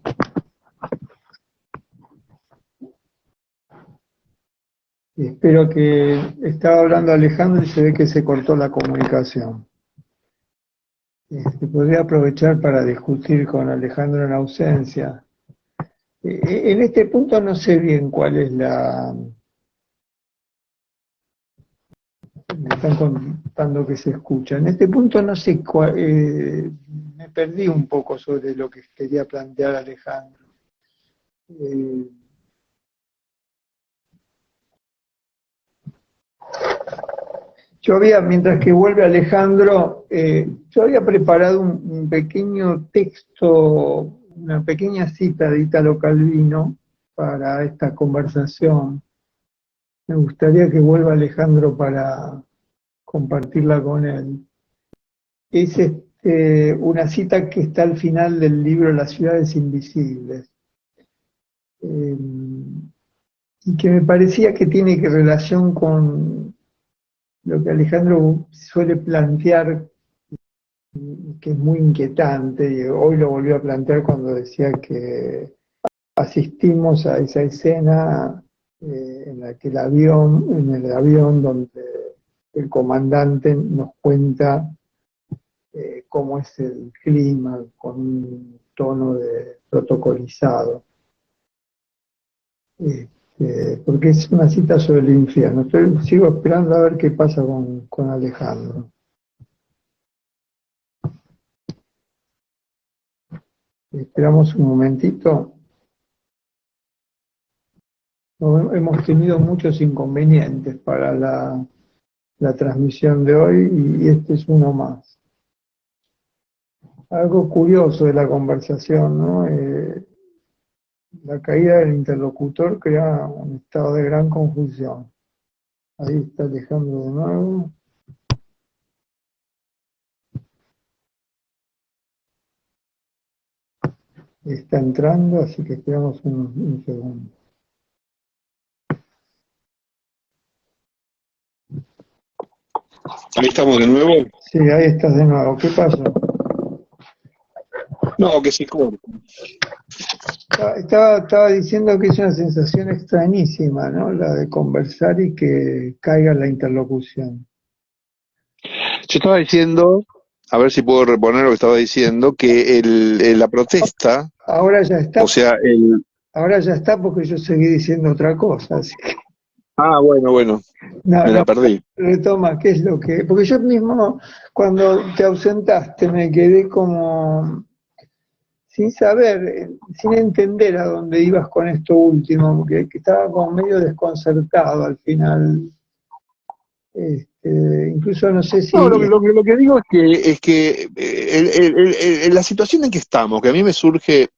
Y espero que estaba hablando Alejandro y se ve que se cortó la comunicación. Podría aprovechar para discutir con Alejandro en ausencia. En este punto no sé bien cuál es la... Me están contando que se escucha. En este punto no sé cuál... me perdí un poco sobre lo que quería plantear Alejandro. Eh, Yo había, mientras que vuelve Alejandro, yo había preparado un pequeño texto, una pequeña cita de Italo Calvino para esta conversación. Me gustaría que vuelva Alejandro para compartirla con él. Es una cita que está al final del libro Las ciudades invisibles, eh, y que me parecía que tiene que relación con lo que Alejandro suele plantear, que es muy inquietante, y hoy lo volvió a plantear cuando decía que asistimos a esa escena en la que en el avión donde el comandante nos cuenta cómo es el clima con un tono de protocolizado. Porque es una cita sobre el infierno. Sigo esperando a ver qué pasa con Alejandro. Esperamos un momentito. No, hemos tenido muchos inconvenientes para la transmisión de hoy y este es uno más. Algo curioso de la conversación, ¿no? La caída del interlocutor crea un estado de gran confusión. Ahí está Alejandro de nuevo. Está entrando, así que esperamos un segundo. Ahí estamos de nuevo. Sí, ahí estás de nuevo. ¿Qué pasó? No, que se corta. Estaba diciendo que es una sensación extrañísima, ¿no? La de conversar y que caiga la interlocución. Yo estaba diciendo, a ver si puedo reponer lo que estaba diciendo, que la protesta, Ahora ya está, o sea, ahora ya está porque yo seguí diciendo otra cosa. Así que, Ah, bueno, no, me no, la perdí. retoma, ¿qué es lo que...? Porque yo mismo, cuando te ausentaste, me quedé como sin saber, sin entender a dónde ibas con esto último, porque que estaba como medio desconcertado al final. Incluso no sé No, si... lo que digo es que la situación en que estamos, que a mí me surge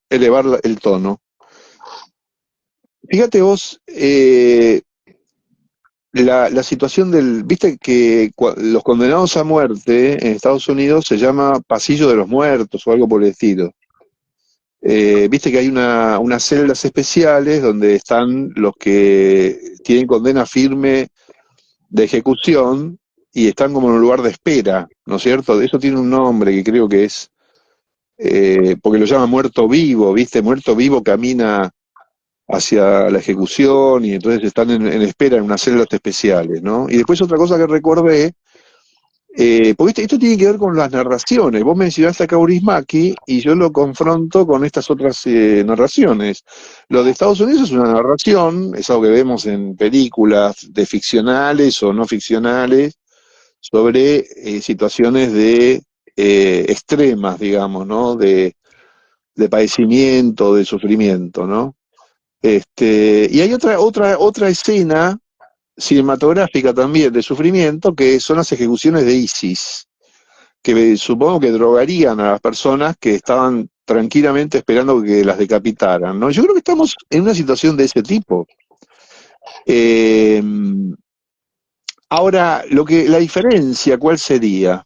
elevar el tono. Fíjate vos, la situación viste que los condenados a muerte en Estados Unidos se llama Pasillo de los Muertos o algo por el estilo. Viste que hay unas celdas especiales donde están los que tienen condena firme de ejecución y están como en un lugar de espera, ¿no es cierto? Eso tiene un nombre que creo que es, porque lo llama muerto vivo, ¿viste? Muerto vivo camina hacia la ejecución y entonces están en espera en unas celdas especiales, ¿no? Y después otra cosa que recordé, porque esto tiene que ver con las narraciones. Vos mencionaste a Kaurismäki y yo lo confronto con estas otras narraciones. Lo de Estados Unidos es una narración, es algo que vemos en películas de ficcionales o no ficcionales, sobre situaciones de extremas, digamos, ¿no? De padecimiento, de sufrimiento, ¿no? Y hay otra escena cinematográfica también de sufrimiento que son las ejecuciones de ISIS, que supongo que drogarían a las personas que estaban tranquilamente esperando que las decapitaran, ¿no? Yo creo que estamos en una situación de ese tipo. Eh, Ahora, la diferencia, ¿cuál sería?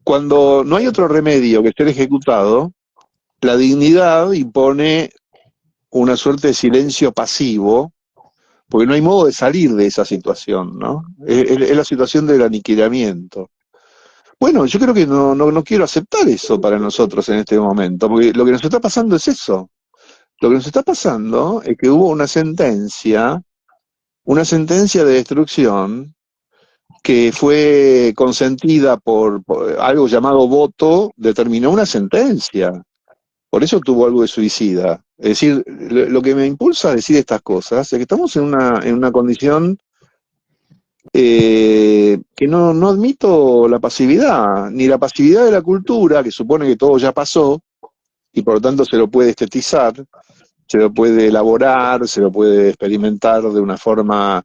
Cuando no hay otro remedio que ser ejecutado, la dignidad impone una suerte de silencio pasivo, porque no hay modo de salir de esa situación, ¿no? Es la situación del aniquilamiento. Bueno, yo creo que no quiero aceptar eso para nosotros en este momento, porque lo que nos está pasando es eso. Lo que nos está pasando es que hubo una sentencia de destrucción que fue consentida por algo llamado voto, determinó una sentencia. Por eso tuvo algo de suicida. Es decir, lo que me impulsa a decir estas cosas es que estamos en una condición que no admito la pasividad, ni la pasividad de la cultura, que supone que todo ya pasó, y por lo tanto se lo puede estetizar, se lo puede elaborar, se lo puede experimentar de una forma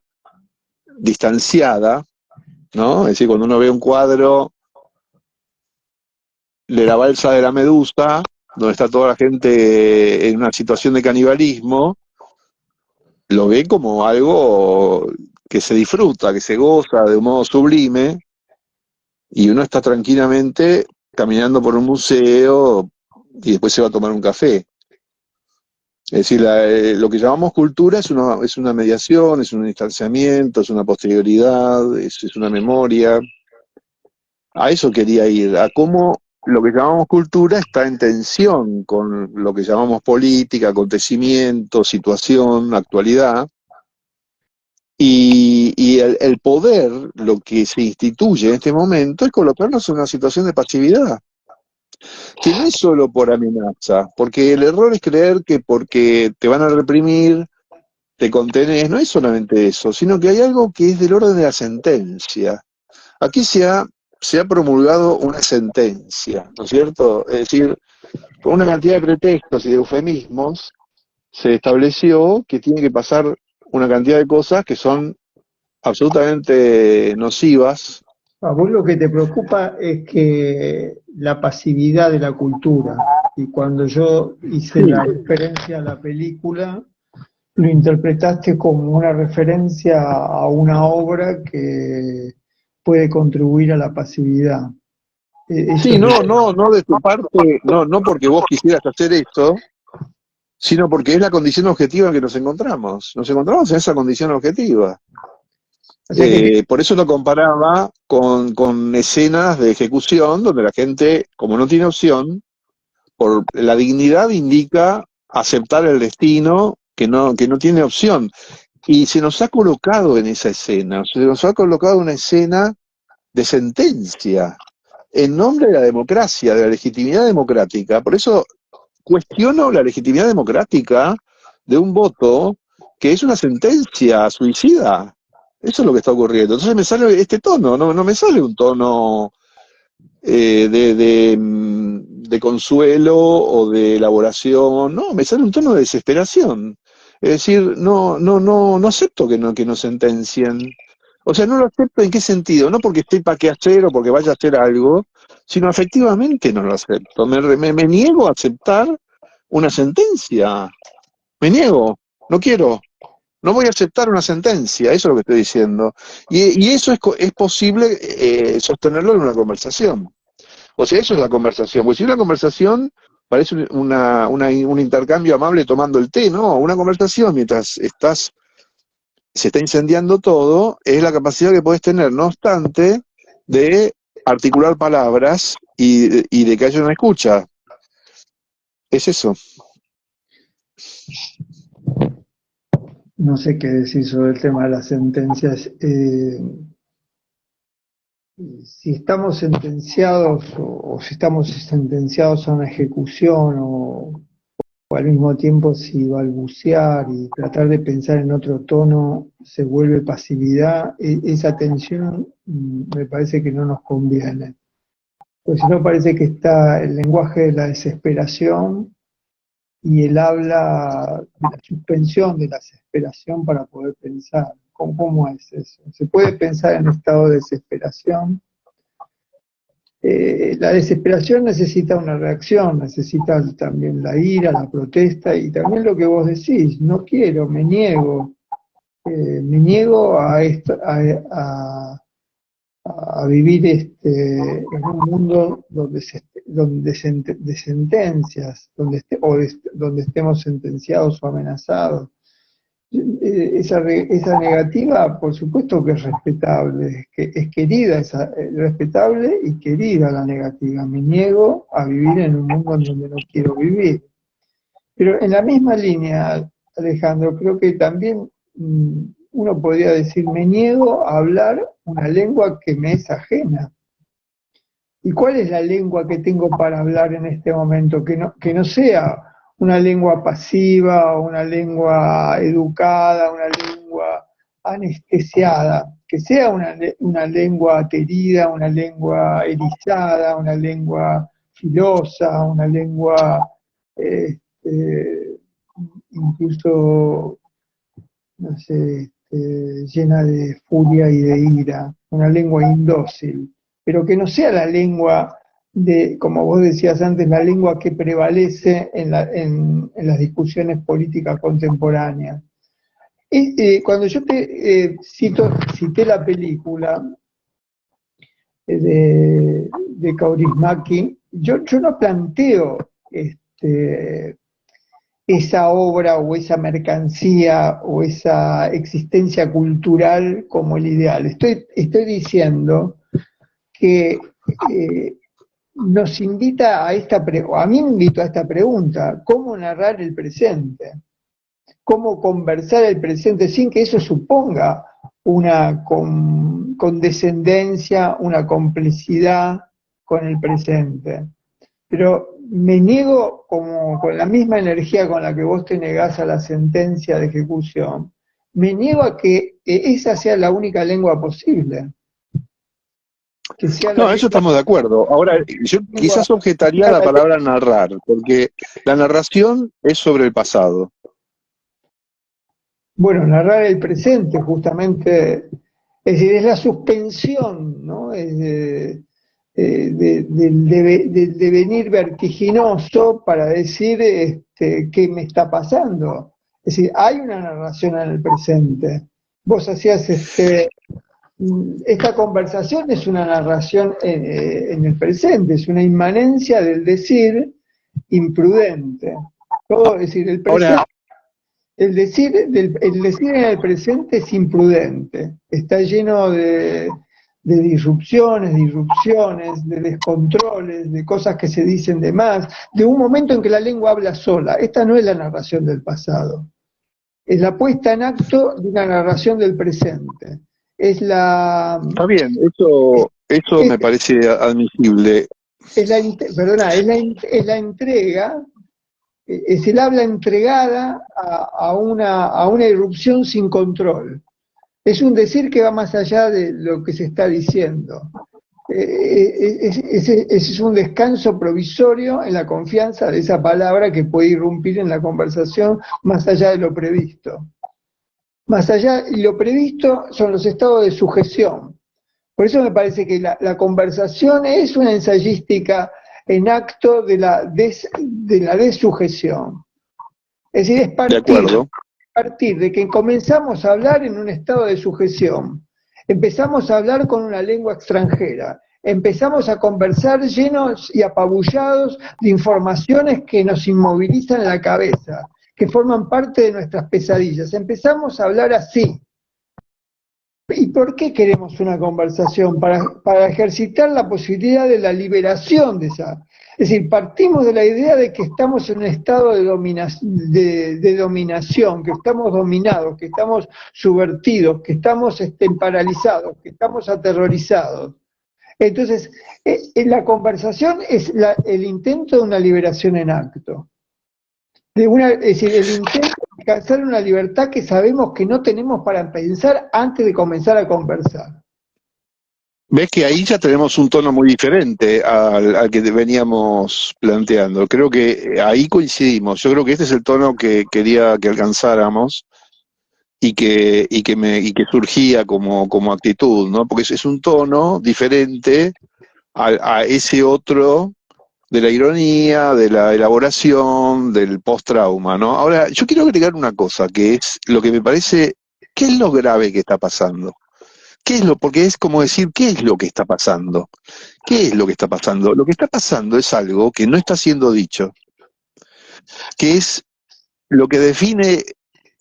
distanciada, ¿no? Es decir, cuando uno ve un cuadro de la balsa de la Medusa, donde está toda la gente en una situación de canibalismo, lo ve como algo que se disfruta, que se goza de un modo sublime, y uno está tranquilamente caminando por un museo y después se va a tomar un café. Es decir, lo que llamamos cultura es una mediación, es un distanciamiento, es una posterioridad, es una memoria. A eso quería ir, a cómo lo que llamamos cultura está en tensión con lo que llamamos política, acontecimiento, situación, actualidad. Y el poder, lo que se instituye en este momento, es colocarnos en una situación de pasividad, que no es solo por amenaza, porque el error es creer que porque te van a reprimir, te contenés, no es solamente eso, sino que hay algo que es del orden de la sentencia. Aquí se ha promulgado una sentencia, ¿no es cierto? Es decir, con una cantidad de pretextos y de eufemismos, se estableció que tiene que pasar una cantidad de cosas que son absolutamente nocivas. A vos lo que te preocupa es que la pasividad de la cultura, y cuando yo hice Sí, la referencia a la película, lo interpretaste como una referencia a una obra que puede contribuir a la pasividad. Eso sí, es lo no de tu parte, no porque vos quisieras hacer esto, sino porque es la condición objetiva en que nos encontramos. Nos encontramos en esa condición objetiva. o sea que Por eso lo comparaba con escenas de ejecución donde la gente, como no tiene opción, por la dignidad indica aceptar el destino que no tiene opción. Y se nos ha colocado en esa escena, se nos ha colocado una escena de sentencia en nombre de la democracia, de la legitimidad democrática. Por eso cuestiono la legitimidad democrática de un voto que es una sentencia suicida. Eso es lo que está ocurriendo. Entonces me sale este tono, no me sale un tono de consuelo o de elaboración, no, me sale un tono de desesperación. Es decir, no acepto que nos sentencien. O sea, no lo acepto en qué sentido, no porque sepa qué hacer o porque vaya a hacer algo, sino efectivamente no lo acepto. Me niego a aceptar una sentencia. Me niego, no quiero. No voy a aceptar una sentencia, eso es lo que estoy diciendo. Y eso es posible sostenerlo en una conversación. O sea, eso es la conversación. Porque si una conversación parece un intercambio amable tomando el té, ¿no? Una conversación mientras se está incendiando todo, es la capacidad que podés tener, no obstante, de articular palabras y de que haya una escucha. Es eso. No sé qué decir sobre el tema de las sentencias. Si estamos sentenciados o si estamos sentenciados a una ejecución o al mismo tiempo si balbucear y tratar de pensar en otro tono se vuelve pasividad, esa tensión me parece que no nos conviene. Pues si no parece que está el lenguaje de la desesperación y el habla de la suspensión de la desesperación para poder pensar. ¿Cómo es eso? ¿Se puede pensar en estado de desesperación? La desesperación necesita una reacción, necesita también la ira, la protesta y también lo que vos decís, no quiero, me niego a, esto, a vivir en un mundo de sentencias, donde estemos sentenciados o amenazados. Esa negativa, por supuesto que es respetable, es querida, respetable y querida la negativa. Me niego a vivir en un mundo en donde no quiero vivir. Pero en la misma línea, Alejandro, creo que también uno podría decir, me niego a hablar una lengua que me es ajena. ¿Y cuál es la lengua que tengo para hablar en este momento? Que no sea una lengua pasiva, o una lengua educada, una lengua anestesiada, que sea una lengua aterida, una lengua erizada, una lengua filosa, una lengua incluso, no sé, llena de furia y de ira, una lengua indócil, pero que no sea la lengua de, como vos decías antes, la lengua que prevalece en las discusiones políticas contemporáneas. Cuando yo cité la película de Kaurismäki, yo no planteo esa obra o esa mercancía o esa existencia cultural como el ideal. Estoy diciendo que nos invita a mí me invito a esta pregunta, ¿cómo narrar el presente? ¿Cómo conversar el presente sin que eso suponga una condescendencia, una complicidad con el presente? Pero me niego, como con la misma energía con la que vos te negás a la sentencia de ejecución, me niego a que esa sea la única lengua posible. Que sea la No, eso estamos de acuerdo. Ahora, yo lengua, quizás objetaría la palabra narrar, porque la narración es sobre el pasado. bueno, narrar el presente, justamente, es decir, es la suspensión, ¿no? Del devenir vertiginoso para decir qué me está pasando. Es decir, hay una narración en el presente. Vos hacías esta conversación es una narración en el presente, es una inmanencia del decir imprudente. Todo, es decir, el presente. Ahora, El decir en el presente es imprudente, está lleno de disrupciones, de descontroles, de cosas que se dicen de más, de un momento en que la lengua habla sola. Esta no es la narración del pasado, es la puesta en acto de una narración del presente. Es la, está bien, eso es, me parece admisible. es la entrega. Es el habla entregada a una irrupción sin control. Es un decir que va más allá de lo que se está diciendo. ese es un descanso provisorio en la confianza de esa palabra que puede irrumpir en la conversación más allá de lo previsto. Más allá, y lo previsto son los estados de sujeción. Por eso me parece que la conversación es una ensayística en acto de la desujeción. Es decir, es De acuerdo. partir de que comenzamos a hablar en un estado de sujeción. Empezamos a hablar con una lengua extranjera. Empezamos a conversar llenos y apabullados de informaciones que nos inmovilizan en la cabeza, que forman parte de nuestras pesadillas. Empezamos a hablar así. ¿Y por qué queremos una conversación? Para ejercitar la posibilidad de la liberación de esa. Es decir, partimos de la idea de que estamos en un estado de dominación, que estamos dominados, que estamos subvertidos, que estamos paralizados, que estamos aterrorizados. Entonces, la conversación es el intento de una liberación en acto. Es decir, el intento de alcanzar una libertad que sabemos que no tenemos para pensar antes de comenzar a conversar. Ves que ahí ya tenemos un tono muy diferente al que veníamos planteando. Creo que ahí coincidimos. Yo creo que este es el tono que quería que alcanzáramos y que surgía como actitud, ¿no? Porque es un tono diferente a ese otro de la ironía, de la elaboración, del post-trauma, ¿no? Ahora, yo quiero agregar una cosa, que es lo que me parece, ¿qué es lo grave que está pasando? Porque es como decir, ¿qué es lo que está pasando? ¿Qué es lo que está pasando? Lo que está pasando es algo que no está siendo dicho, que es lo que define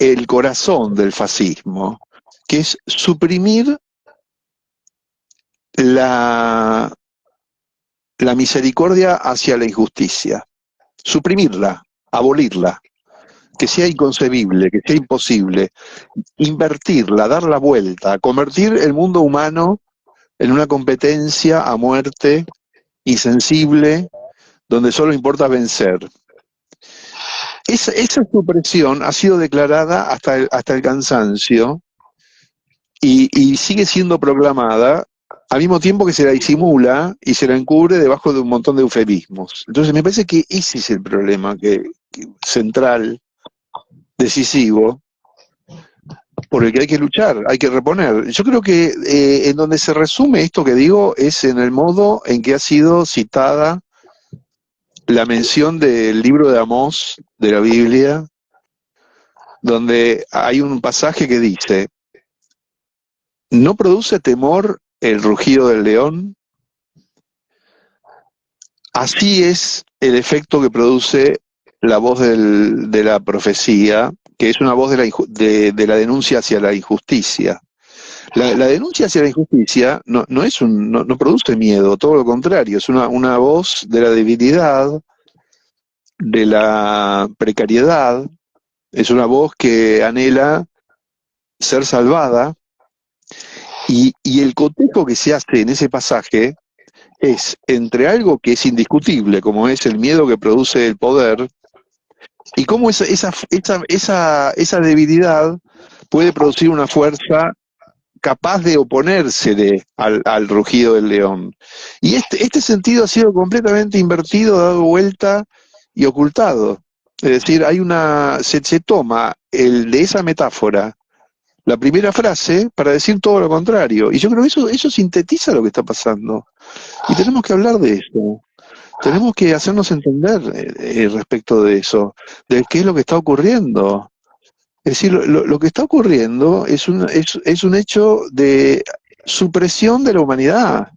el corazón del fascismo, que es suprimir la misericordia hacia la injusticia, suprimirla, abolirla, que sea inconcebible, que sea imposible, invertirla, dar la vuelta, convertir el mundo humano en una competencia a muerte, insensible, donde solo importa vencer. Esa supresión ha sido declarada hasta el cansancio y sigue siendo proclamada al mismo tiempo que se la disimula y se la encubre debajo de un montón de eufemismos. Entonces me parece que ese es el problema central, decisivo, por el que hay que luchar, hay que reponer. Yo creo que en donde se resume esto que digo es en el modo en que ha sido citada la mención del libro de Amós de la Biblia, donde hay un pasaje que dice: ¿no produce temor el rugido del león? Así es el efecto que produce la voz de la profecía, que es una voz de la denuncia hacia la injusticia. La denuncia hacia la injusticia no produce miedo, todo lo contrario, es una voz de la debilidad, de la precariedad, es una voz que anhela ser salvada, y el cotejo que se hace en ese pasaje es entre algo que es indiscutible, como es el miedo que produce el poder, y cómo esa debilidad puede producir una fuerza capaz de oponerse al rugido del león. Y este sentido ha sido completamente invertido, dado vuelta y ocultado. Es decir, se toma de esa metáfora la primera frase para decir todo lo contrario. Y yo creo que eso sintetiza lo que está pasando. Y tenemos que hablar de eso. Tenemos que hacernos entender respecto de eso, de qué es lo que está ocurriendo. Es decir, lo que está ocurriendo es un hecho de supresión de la humanidad,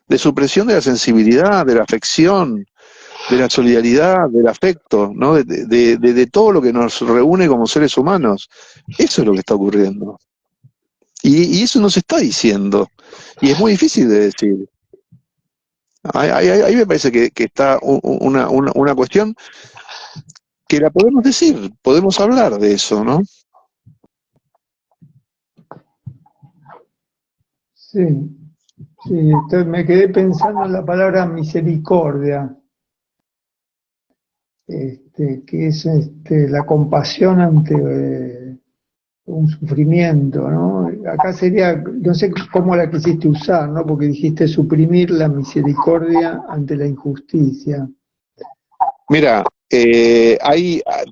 de supresión de la sensibilidad, de la afección, de la solidaridad, del afecto, ¿no? De todo lo que nos reúne como seres humanos. Eso es lo que está ocurriendo. Y eso no se está diciendo. Y es muy difícil de decir. Ahí me parece que está una cuestión que la podemos decir, podemos hablar de eso, ¿no? Sí, sí, me quedé pensando en la palabra misericordia, que es la compasión ante un sufrimiento, ¿no? Acá sería, no sé cómo la quisiste usar, ¿no? Porque dijiste suprimir la misericordia ante la injusticia. Mira,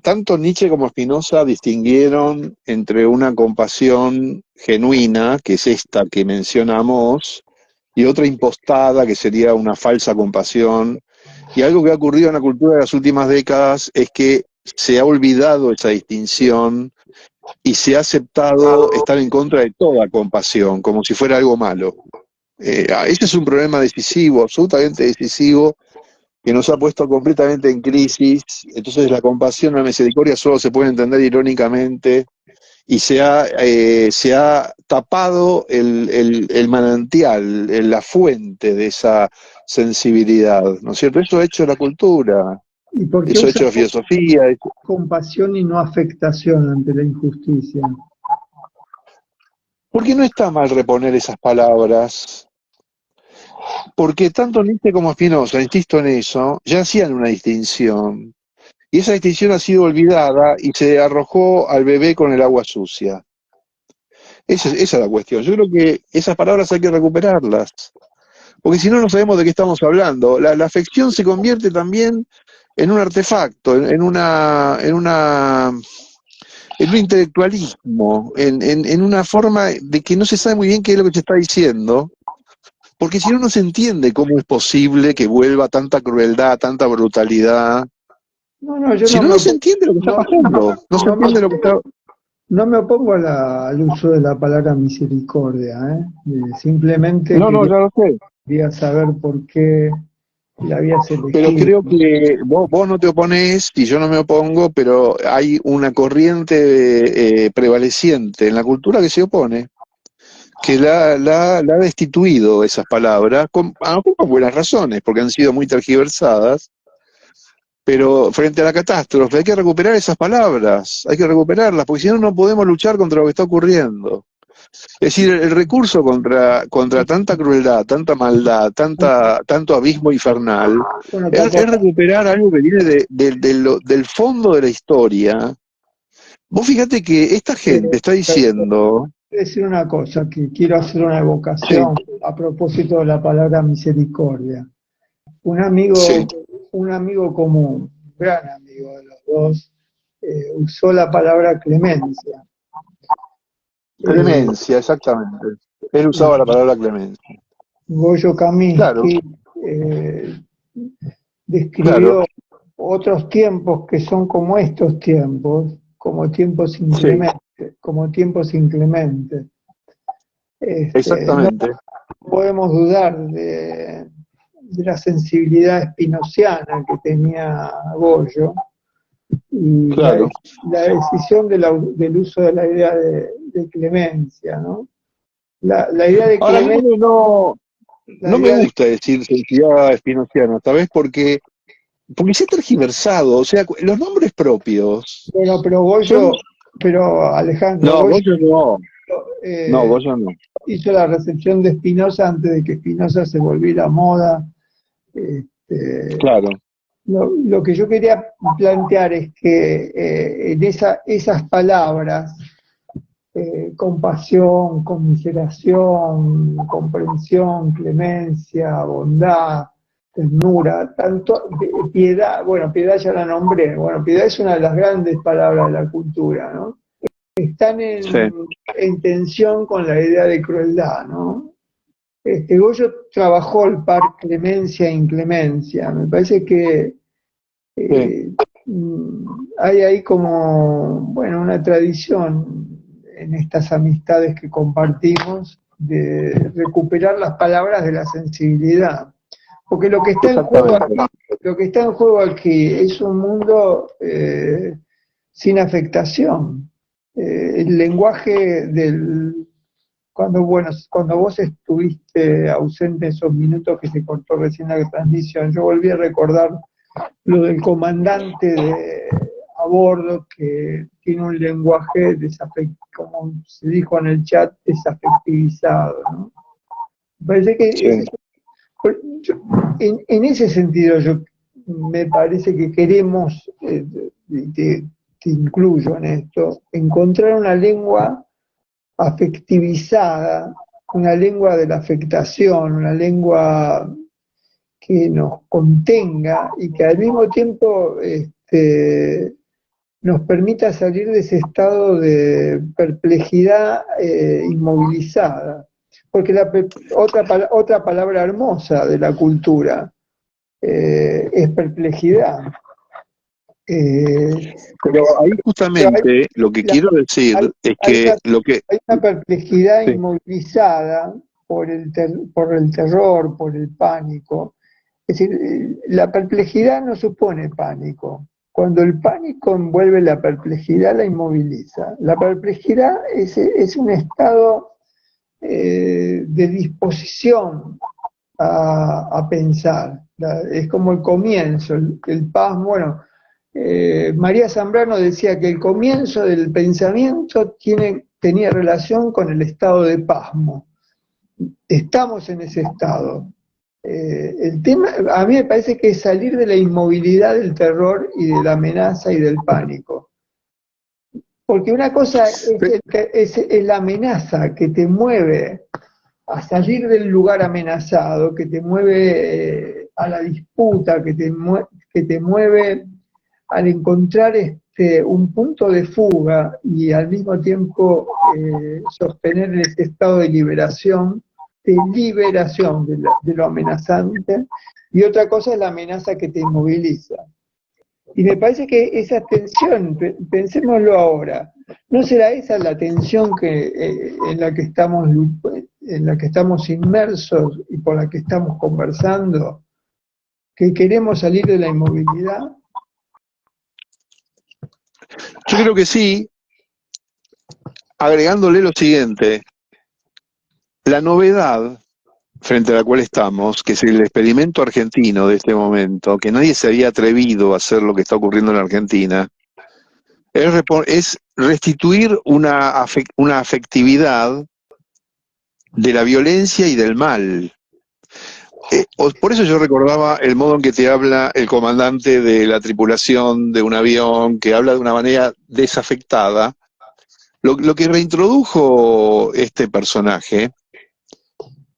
tanto Nietzsche como Spinoza distinguieron entre una compasión genuina, que es esta que mencionamos, y otra impostada, que sería una falsa compasión. Y algo que ha ocurrido en la cultura de las últimas décadas es que se ha olvidado esa distinción y se ha aceptado estar en contra de toda compasión, como si fuera algo malo. Ese es un problema decisivo, absolutamente decisivo, que nos ha puesto completamente en crisis. Entonces la compasión, la misericordia solo se puede entender irónicamente y se ha tapado el manantial, la fuente de esa sensibilidad, ¿no es cierto? Eso ha hecho la cultura, ¿Y por qué eso ha hecho usas la filosofía. compasión y no afectación ante la injusticia? ¿Por qué no está mal reponer esas palabras? Porque tanto Nietzsche como Spinoza, insisto en eso, ya hacían una distinción. Y esa distinción ha sido olvidada y se arrojó al bebé con el agua sucia. Esa es la cuestión. Yo creo que esas palabras hay que recuperarlas. Porque si no, no sabemos de qué estamos hablando. La afección se convierte también en un artefacto, en un intelectualismo, en una forma de que no se sabe muy bien qué es lo que se está diciendo. Porque si no, no se entiende cómo es posible que vuelva tanta crueldad, tanta brutalidad. No, no, yo Si no no, me no se opongo, entiende lo que está no, pasando. No se no me, entiende lo que está... no me opongo al uso de la palabra misericordia, ¿eh? Simplemente No, no, ya lo sé. quería saber por qué la habías Pero elegido. creo que vos no te oponés y yo no me opongo, pero hay una corriente prevaleciente en la cultura que se opone, que la ha destituido esas palabras, a lo mejor por buenas razones, porque han sido muy tergiversadas, pero frente a la catástrofe hay que recuperar esas palabras, hay que recuperarlas, porque si no, no podemos luchar contra lo que está ocurriendo. Es decir, el recurso contra tanta crueldad, tanta maldad, tanto abismo infernal, Bueno, es recuperar algo que viene del fondo de la historia. Vos fíjate que esta gente está diciendo, decir una cosa, que quiero hacer una sí, evocación a propósito de la palabra misericordia. Un amigo, sí, un amigo común, un gran amigo de los dos, usó la palabra clemencia. Eh, clemencia, exactamente. Él usaba la eh, palabra clemencia. Goyo Claro, Kaminsky claro, describió otros tiempos que son como estos tiempos, como tiempos sí, inclementes, como tiempos inclementes. No exactamente, podemos dudar de la sensibilidad espinociana que tenía Goyo y claro. la decisión del uso de la idea de clemencia, ¿no? La idea de Ahora, a mí clemencia, la no me idea de, gusta decir sensibilidad espinociana, tal vez porque se ha tergiversado, o sea, los nombres propios bueno, son... pero Alejandro, No, Goyo Goyo no, no, eh, Goyo no. hizo la recepción de Spinoza antes de que Spinoza se volviera moda. Este, Claro, lo que yo quería plantear es que en esas palabras, compasión, conmiseración, comprensión, clemencia, bondad, ternura, tanto piedad, bueno, piedad ya la nombré, bueno, piedad es una de las grandes palabras de la cultura, ¿no? Están sí, en tensión con la idea de crueldad, ¿no? Goyo trabajó el par clemencia e inclemencia. Me parece que sí, eh, hay ahí como, bueno, una tradición en estas amistades que compartimos de recuperar las palabras de la sensibilidad. Porque exactamente. lo que está en juego aquí es un mundo sin afectación. El lenguaje cuando vos estuviste ausente esos minutos que se cortó recién la transmisión, yo volví a recordar lo del comandante a bordo que tiene un lenguaje como se dijo en el chat, desafectivizado, ¿no? Parece que Sí, en ese sentido me parece que queremos, te, te incluyo en esto, encontrar una lengua afectivizada, una lengua de la afectación, una lengua que nos contenga y que al mismo tiempo nos permita salir de ese estado de perplejidad inmovilizada. Porque otra palabra hermosa de la cultura es perplejidad. Pero ahí justamente lo que quiero decir es que hay una perplejidad sí. inmovilizada por el terror, por el pánico. Es decir, la perplejidad no supone pánico. Cuando el pánico envuelve la perplejidad, la inmoviliza. La perplejidad es un estado de disposición a pensar. Es como el comienzo, el pasmo. Bueno, María Zambrano decía que el comienzo del pensamiento tenía relación con el estado de pasmo. Estamos en ese estado. El tema, a mí me parece que es salir de la inmovilidad del terror y de la amenaza y del pánico. Porque una cosa es la amenaza que te mueve a salir del lugar amenazado, que te mueve a la disputa, que te mueve al encontrar un punto de fuga y al mismo tiempo sostener ese estado de liberación de lo amenazante, y otra cosa es la amenaza que te inmoviliza. Y me parece que esa tensión, pensémoslo ahora, ¿no será esa la tensión en la que estamos inmersos y por la que estamos conversando? ¿Que queremos salir de la inmovilidad? Yo creo que sí, agregándole lo siguiente: la novedad frente a la cual estamos, que es el experimento argentino de este momento, que nadie se había atrevido a hacer lo que está ocurriendo en la Argentina, es restituir una afectividad de la violencia y del mal. Por eso yo recordaba el modo en que te habla el comandante de la tripulación de un avión, que habla de una manera desafectada. Lo que reintrodujo este personaje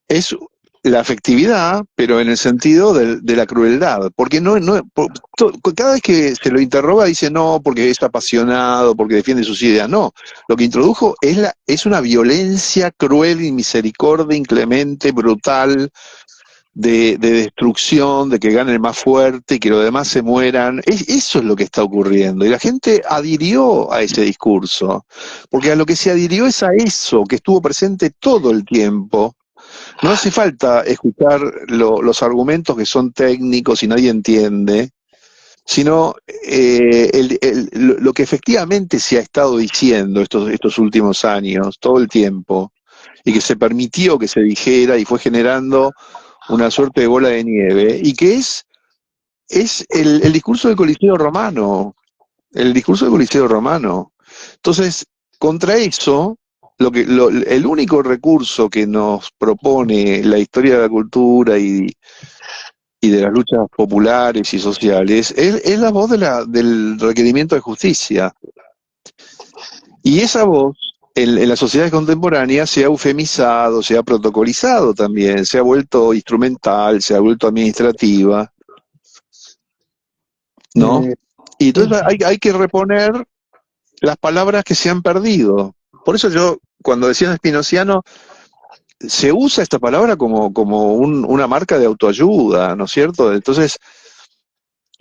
es la afectividad, pero en el sentido de la crueldad, porque cada vez que se lo interroga dice no, porque es apasionado, porque defiende sus ideas. No, lo que introdujo es una violencia cruel, inmisericordia, inclemente, brutal, de destrucción, de que gane el más fuerte y que los demás se mueran. Eso es lo que está ocurriendo, y la gente adhirió a ese discurso, porque a lo que se adhirió es a eso, que estuvo presente todo el tiempo. No hace falta escuchar los argumentos que son técnicos y nadie entiende, sino lo que efectivamente se ha estado diciendo estos últimos años, todo el tiempo, y que se permitió que se dijera y fue generando una suerte de bola de nieve, y que es el discurso del Coliseo Romano, el discurso del Coliseo Romano. Entonces, contra eso, el único recurso que nos propone la historia de la cultura y de las luchas populares y sociales es la voz del requerimiento de justicia. Y esa voz, en las sociedades contemporáneas, se ha eufemizado, se ha protocolizado también, se ha vuelto instrumental, se ha vuelto administrativa, ¿no? Y entonces hay que reponer las palabras que se han perdido. Por eso yo, cuando decía Spinoziano, se usa esta palabra como una marca de autoayuda, ¿no es cierto? Entonces,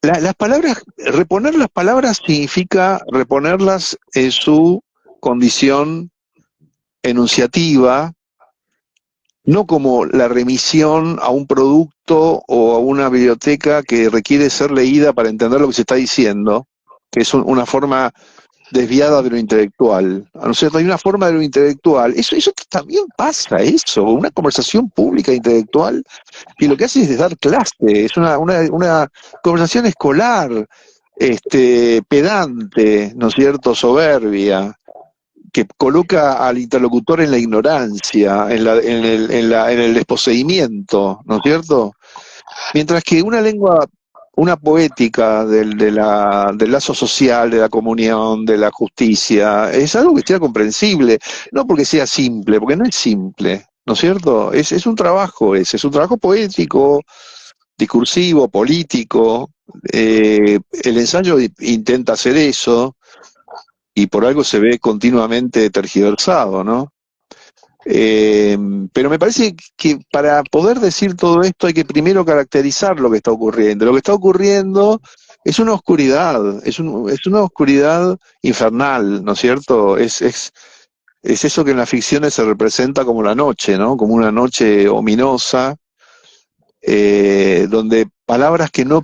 las palabras, reponer las palabras significa reponerlas en su condición enunciativa, no como la remisión a un producto o a una biblioteca que requiere ser leída para entender lo que se está diciendo, que es una forma desviada de lo intelectual. ¿No es cierto? Hay una forma de lo intelectual. Eso también pasa, una conversación pública intelectual, y lo que hace es dar clase, es una conversación escolar, pedante, ¿no es cierto?, soberbia, que coloca al interlocutor en la ignorancia, en el desposeimiento, ¿no es cierto? Mientras que una lengua una poética del lazo social, de la comunión, de la justicia. Es algo que sea comprensible, no porque sea simple, porque no es simple, ¿no es cierto? Es un trabajo es un trabajo poético, discursivo, político. El ensayo intenta hacer eso y por algo se ve continuamente tergiversado, ¿no? Pero me parece que para poder decir todo esto hay que primero caracterizar lo que está ocurriendo. Lo que está ocurriendo es una oscuridad, es una oscuridad infernal, ¿no es cierto? Es eso que en las ficciones se representa como la noche, ¿no? Como una noche ominosa, donde palabras que no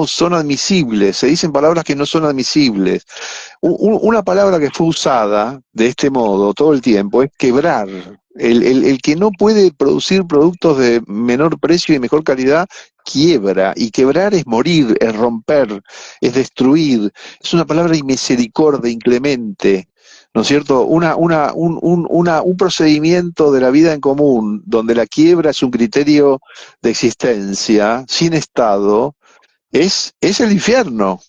son admisibles, se dicen palabras que no son admisibles. Una palabra que fue usada de este modo todo el tiempo es quebrar. El que no puede producir productos de menor precio y mejor calidad, quiebra. Y quebrar es morir, es romper, es destruir. Es una palabra inmisericordia, inclemente. ¿No es cierto? Un procedimiento de la vida en común, donde la quiebra es un criterio de existencia, sin Estado, es el infierno.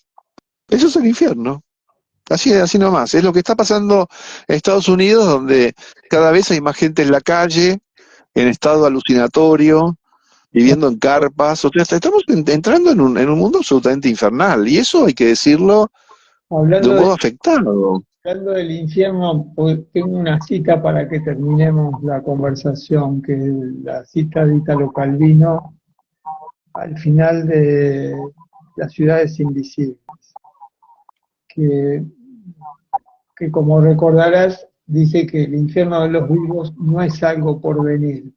Eso es el infierno. Así nomás. Es lo que está pasando en Estados Unidos, donde cada vez hay más gente en la calle, en estado alucinatorio, viviendo en carpas. O sea, estamos entrando en un mundo absolutamente infernal. Y eso hay que decirlo de un Hablando de modo afectado. Hablando del infierno, pues, tengo una cita para que terminemos la conversación, que es la cita de Italo Calvino al final de Las ciudades invisibles, que, que como recordarás, dice que el infierno de los vivos no es algo por venir,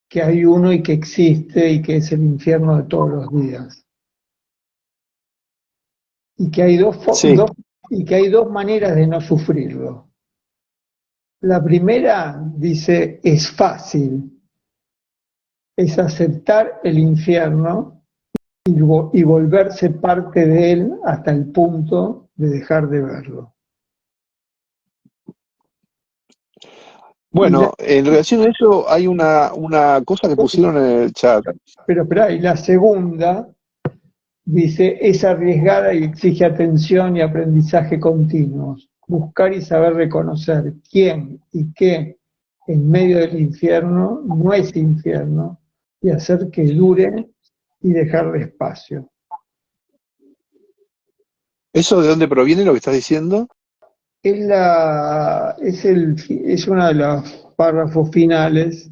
que hay uno y que existe y que es el infierno de todos los días. Y que hay Sí. y que hay dos maneras de no sufrirlo. La primera dice, es fácil, es aceptar el infierno y volverse parte de él hasta el punto de dejar de verlo. Bueno, en relación a eso hay una cosa que pusieron en el chat. Pero espera, y la segunda dice, es arriesgada y exige atención y aprendizaje continuos. Buscar y saber reconocer quién y qué en medio del infierno no es infierno y hacer que dure y dejarle espacio. ¿Eso de dónde proviene lo que estás diciendo? Es uno de los párrafos finales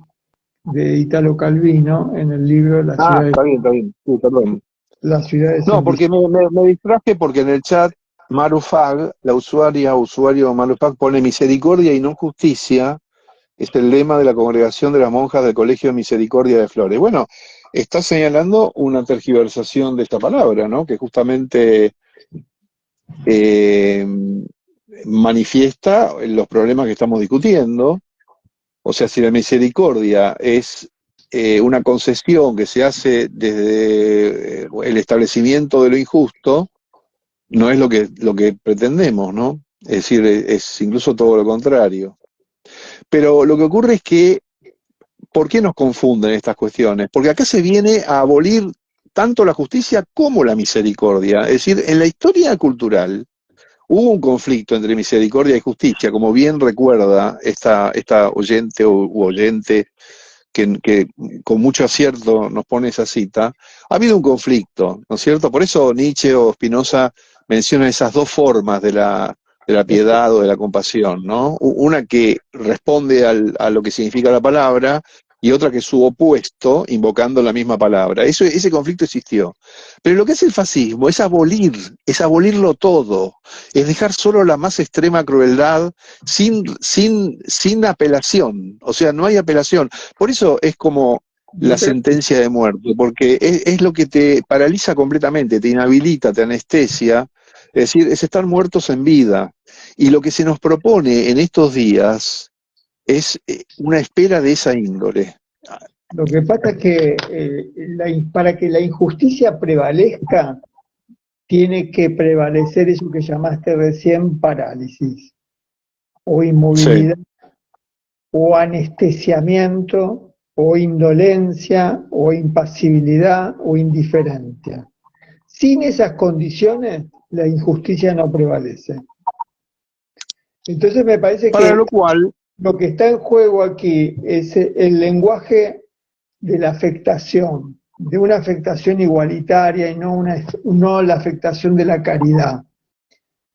de Italo Calvino en el libro Ah, está bien, sí, perdón. Las ciudades No, porque invisibles. me distraje porque en el chat Marufag, la usuario Marufag pone misericordia y no justicia, es el lema de la congregación de las monjas del Colegio de Misericordia de Flores. Bueno, está señalando una tergiversación de esta palabra, ¿no? Que justamente eh, manifiesta los problemas que estamos discutiendo. O sea, si la misericordia es una concesión que se hace desde el establecimiento de lo injusto, no es lo que pretendemos, ¿no? Es decir, es incluso todo lo contrario. Pero lo que ocurre es que, ¿por qué nos confunden estas cuestiones? Porque acá se viene a abolir tanto la justicia como la misericordia. Es decir, en la historia cultural hubo un conflicto entre misericordia y justicia, como bien recuerda esta oyente u oyente que con mucho acierto nos pone esa cita. Ha habido un conflicto, ¿no es cierto? Por eso Nietzsche o Spinoza mencionan esas dos formas de la piedad o de la compasión, ¿no? Una que responde a lo que significa la palabra y otra que es su opuesto, invocando la misma palabra. Ese conflicto existió. Pero lo que es el fascismo es abolirlo todo, es dejar solo la más extrema crueldad sin apelación. O sea, no hay apelación. Por eso es como la Yo creo sentencia de muerte, porque es lo que te paraliza completamente, te inhabilita, te anestesia. Es decir, es estar muertos en vida. Y lo que se nos propone en estos días es una espera de esa índole. lo que pasa es que para que la injusticia prevalezca, tiene que prevalecer eso que llamaste recién parálisis, o Sí, inmovilidad, o anestesiamiento, o indolencia, o impasibilidad, o indiferencia. Sin esas condiciones, la injusticia no prevalece. Entonces me parece Para que lo cual, lo que está en juego aquí es el lenguaje de la afectación, de una afectación igualitaria y no la afectación de la caridad,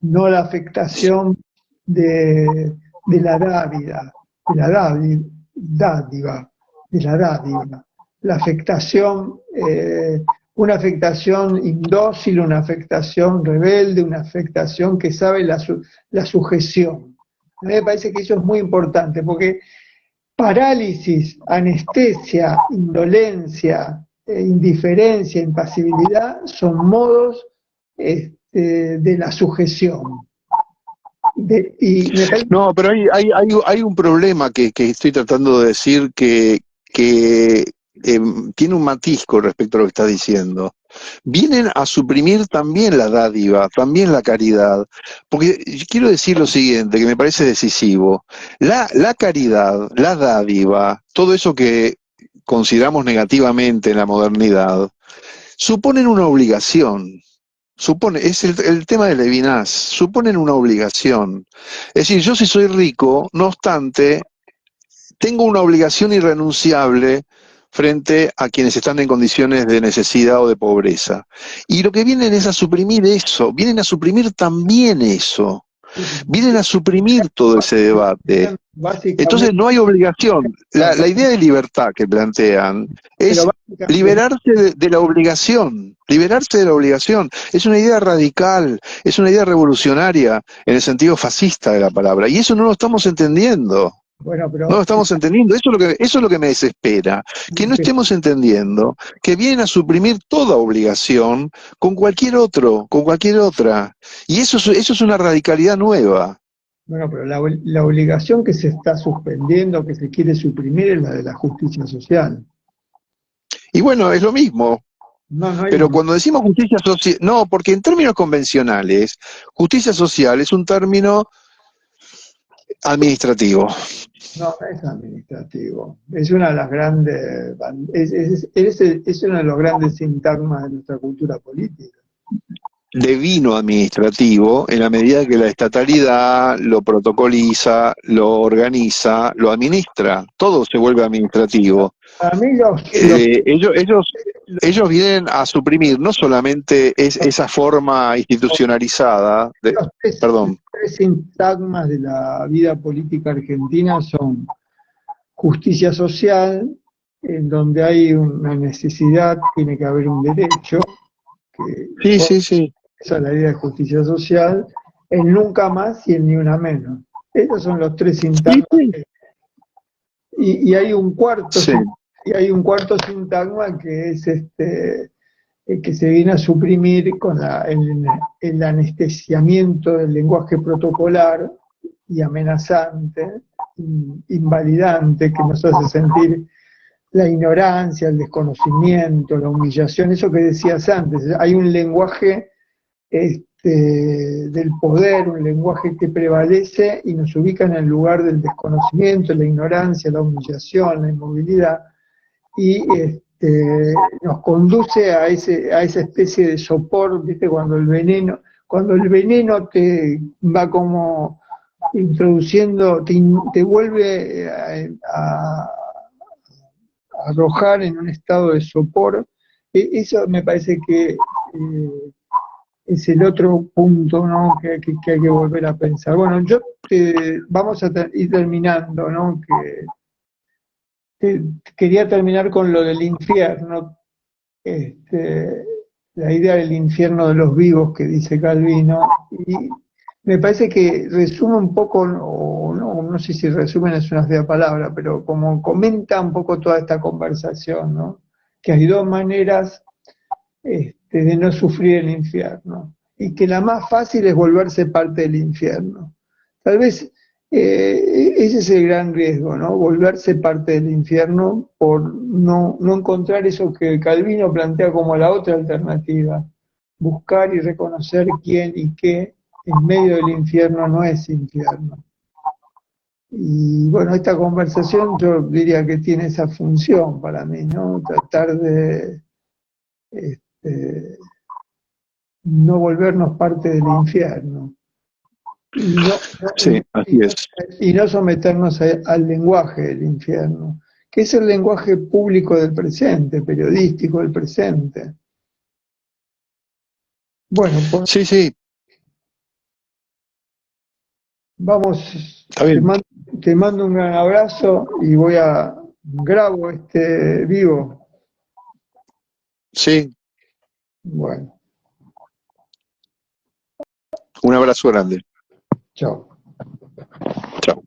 no la afectación de la dádiva, de la dádiva, de la dádiva. La afectación, una afectación indócil, una afectación rebelde, una afectación que sabe la sujeción. A mí me parece que eso es muy importante, porque parálisis, anestesia, indolencia, indiferencia, impasibilidad son modos de la sujeción. Y me parece no, pero hay un problema que estoy tratando de decir que tiene un matiz con respecto a lo que estás diciendo. Vienen a suprimir también la dádiva, también la caridad. Porque quiero decir lo siguiente, que me parece decisivo. La caridad, la dádiva, todo eso que consideramos negativamente en la modernidad, suponen una obligación. Es el tema de Levinas, suponen una obligación. Es decir, yo si soy rico, no obstante, tengo una obligación irrenunciable frente a quienes están en condiciones de necesidad o de pobreza. Y lo que vienen es a suprimir eso, vienen a suprimir también eso, vienen a suprimir todo ese debate. Entonces básicamente, no hay obligación. La idea de libertad que plantean pero es básicamente, liberarse de la obligación, liberarse de la obligación. Es una idea radical, es una idea revolucionaria en el sentido fascista de la palabra. Y eso no lo estamos entendiendo. bueno, No lo pero estamos entendiendo. Eso es lo que me desespera. Que no estemos entendiendo que vienen a suprimir toda obligación con cualquier otro, con cualquier otra. Y eso es una radicalidad nueva. bueno, pero la obligación que se está suspendiendo, que se quiere suprimir, es la de la justicia social. Y bueno, es lo mismo. No, no hay Pero lo cuando decimos justicia social, no, porque en términos convencionales, justicia social es un término administrativo. no es administrativo. Es una de las grandes, es uno de los grandes sintagmas de nuestra cultura política. Devino administrativo en la medida que la estatalidad lo protocoliza, lo organiza, lo administra. Todo se vuelve administrativo. Para mí Eh, ellos, ellos, ellos vienen a suprimir no solamente esa forma institucionalizada de, los perdón, tres sintagmas de la vida política argentina son justicia social, en donde hay una necesidad, tiene que haber un derecho, que sí, sí, sí, esa es la idea de justicia social, el nunca más y el ni una menos. Esos son los tres sí, sintagmas. sí, Y hay un cuarto, sí. y hay un cuarto sintagma que es que se viene a suprimir con el anestesiamiento del lenguaje protocolar y amenazante, invalidante, que nos hace sentir la ignorancia, el desconocimiento, la humillación, eso que decías antes. Hay un lenguaje del poder, un lenguaje que prevalece y nos ubica en el lugar del desconocimiento, la ignorancia, la humillación, la inmovilidad, y nos conduce a esa especie de sopor, ¿viste? Cuando el veneno te va como introduciendo, te vuelve a arrojar en un estado de sopor. Eso me parece que es el otro punto, ¿no? que hay que volver a pensar. Bueno, vamos a ir terminando, ¿no? Quería terminar con lo del infierno, la idea del infierno de los vivos que dice Calvino, y me parece que resume un poco, o no sé si resumen es una fea palabra, pero como comenta un poco toda esta conversación, ¿no? Que hay dos maneras de no sufrir el infierno, y que la más fácil es volverse parte del infierno. Tal vez ese es el gran riesgo, ¿no? Volverse parte del infierno por no encontrar eso que Calvino plantea como la otra alternativa, buscar y reconocer quién y qué en medio del infierno no es infierno. Y bueno, esta conversación yo diría que tiene esa función para mí, ¿no? Tratar de este, no volvernos parte del infierno y Sí, así es. y no someternos al lenguaje del infierno, que es el lenguaje público del presente, periodístico del presente. Bueno, pues Sí, sí, vamos, está bien. te mando un gran abrazo y grabo este vivo. Sí, Bueno, un abrazo grande. chao. Chao.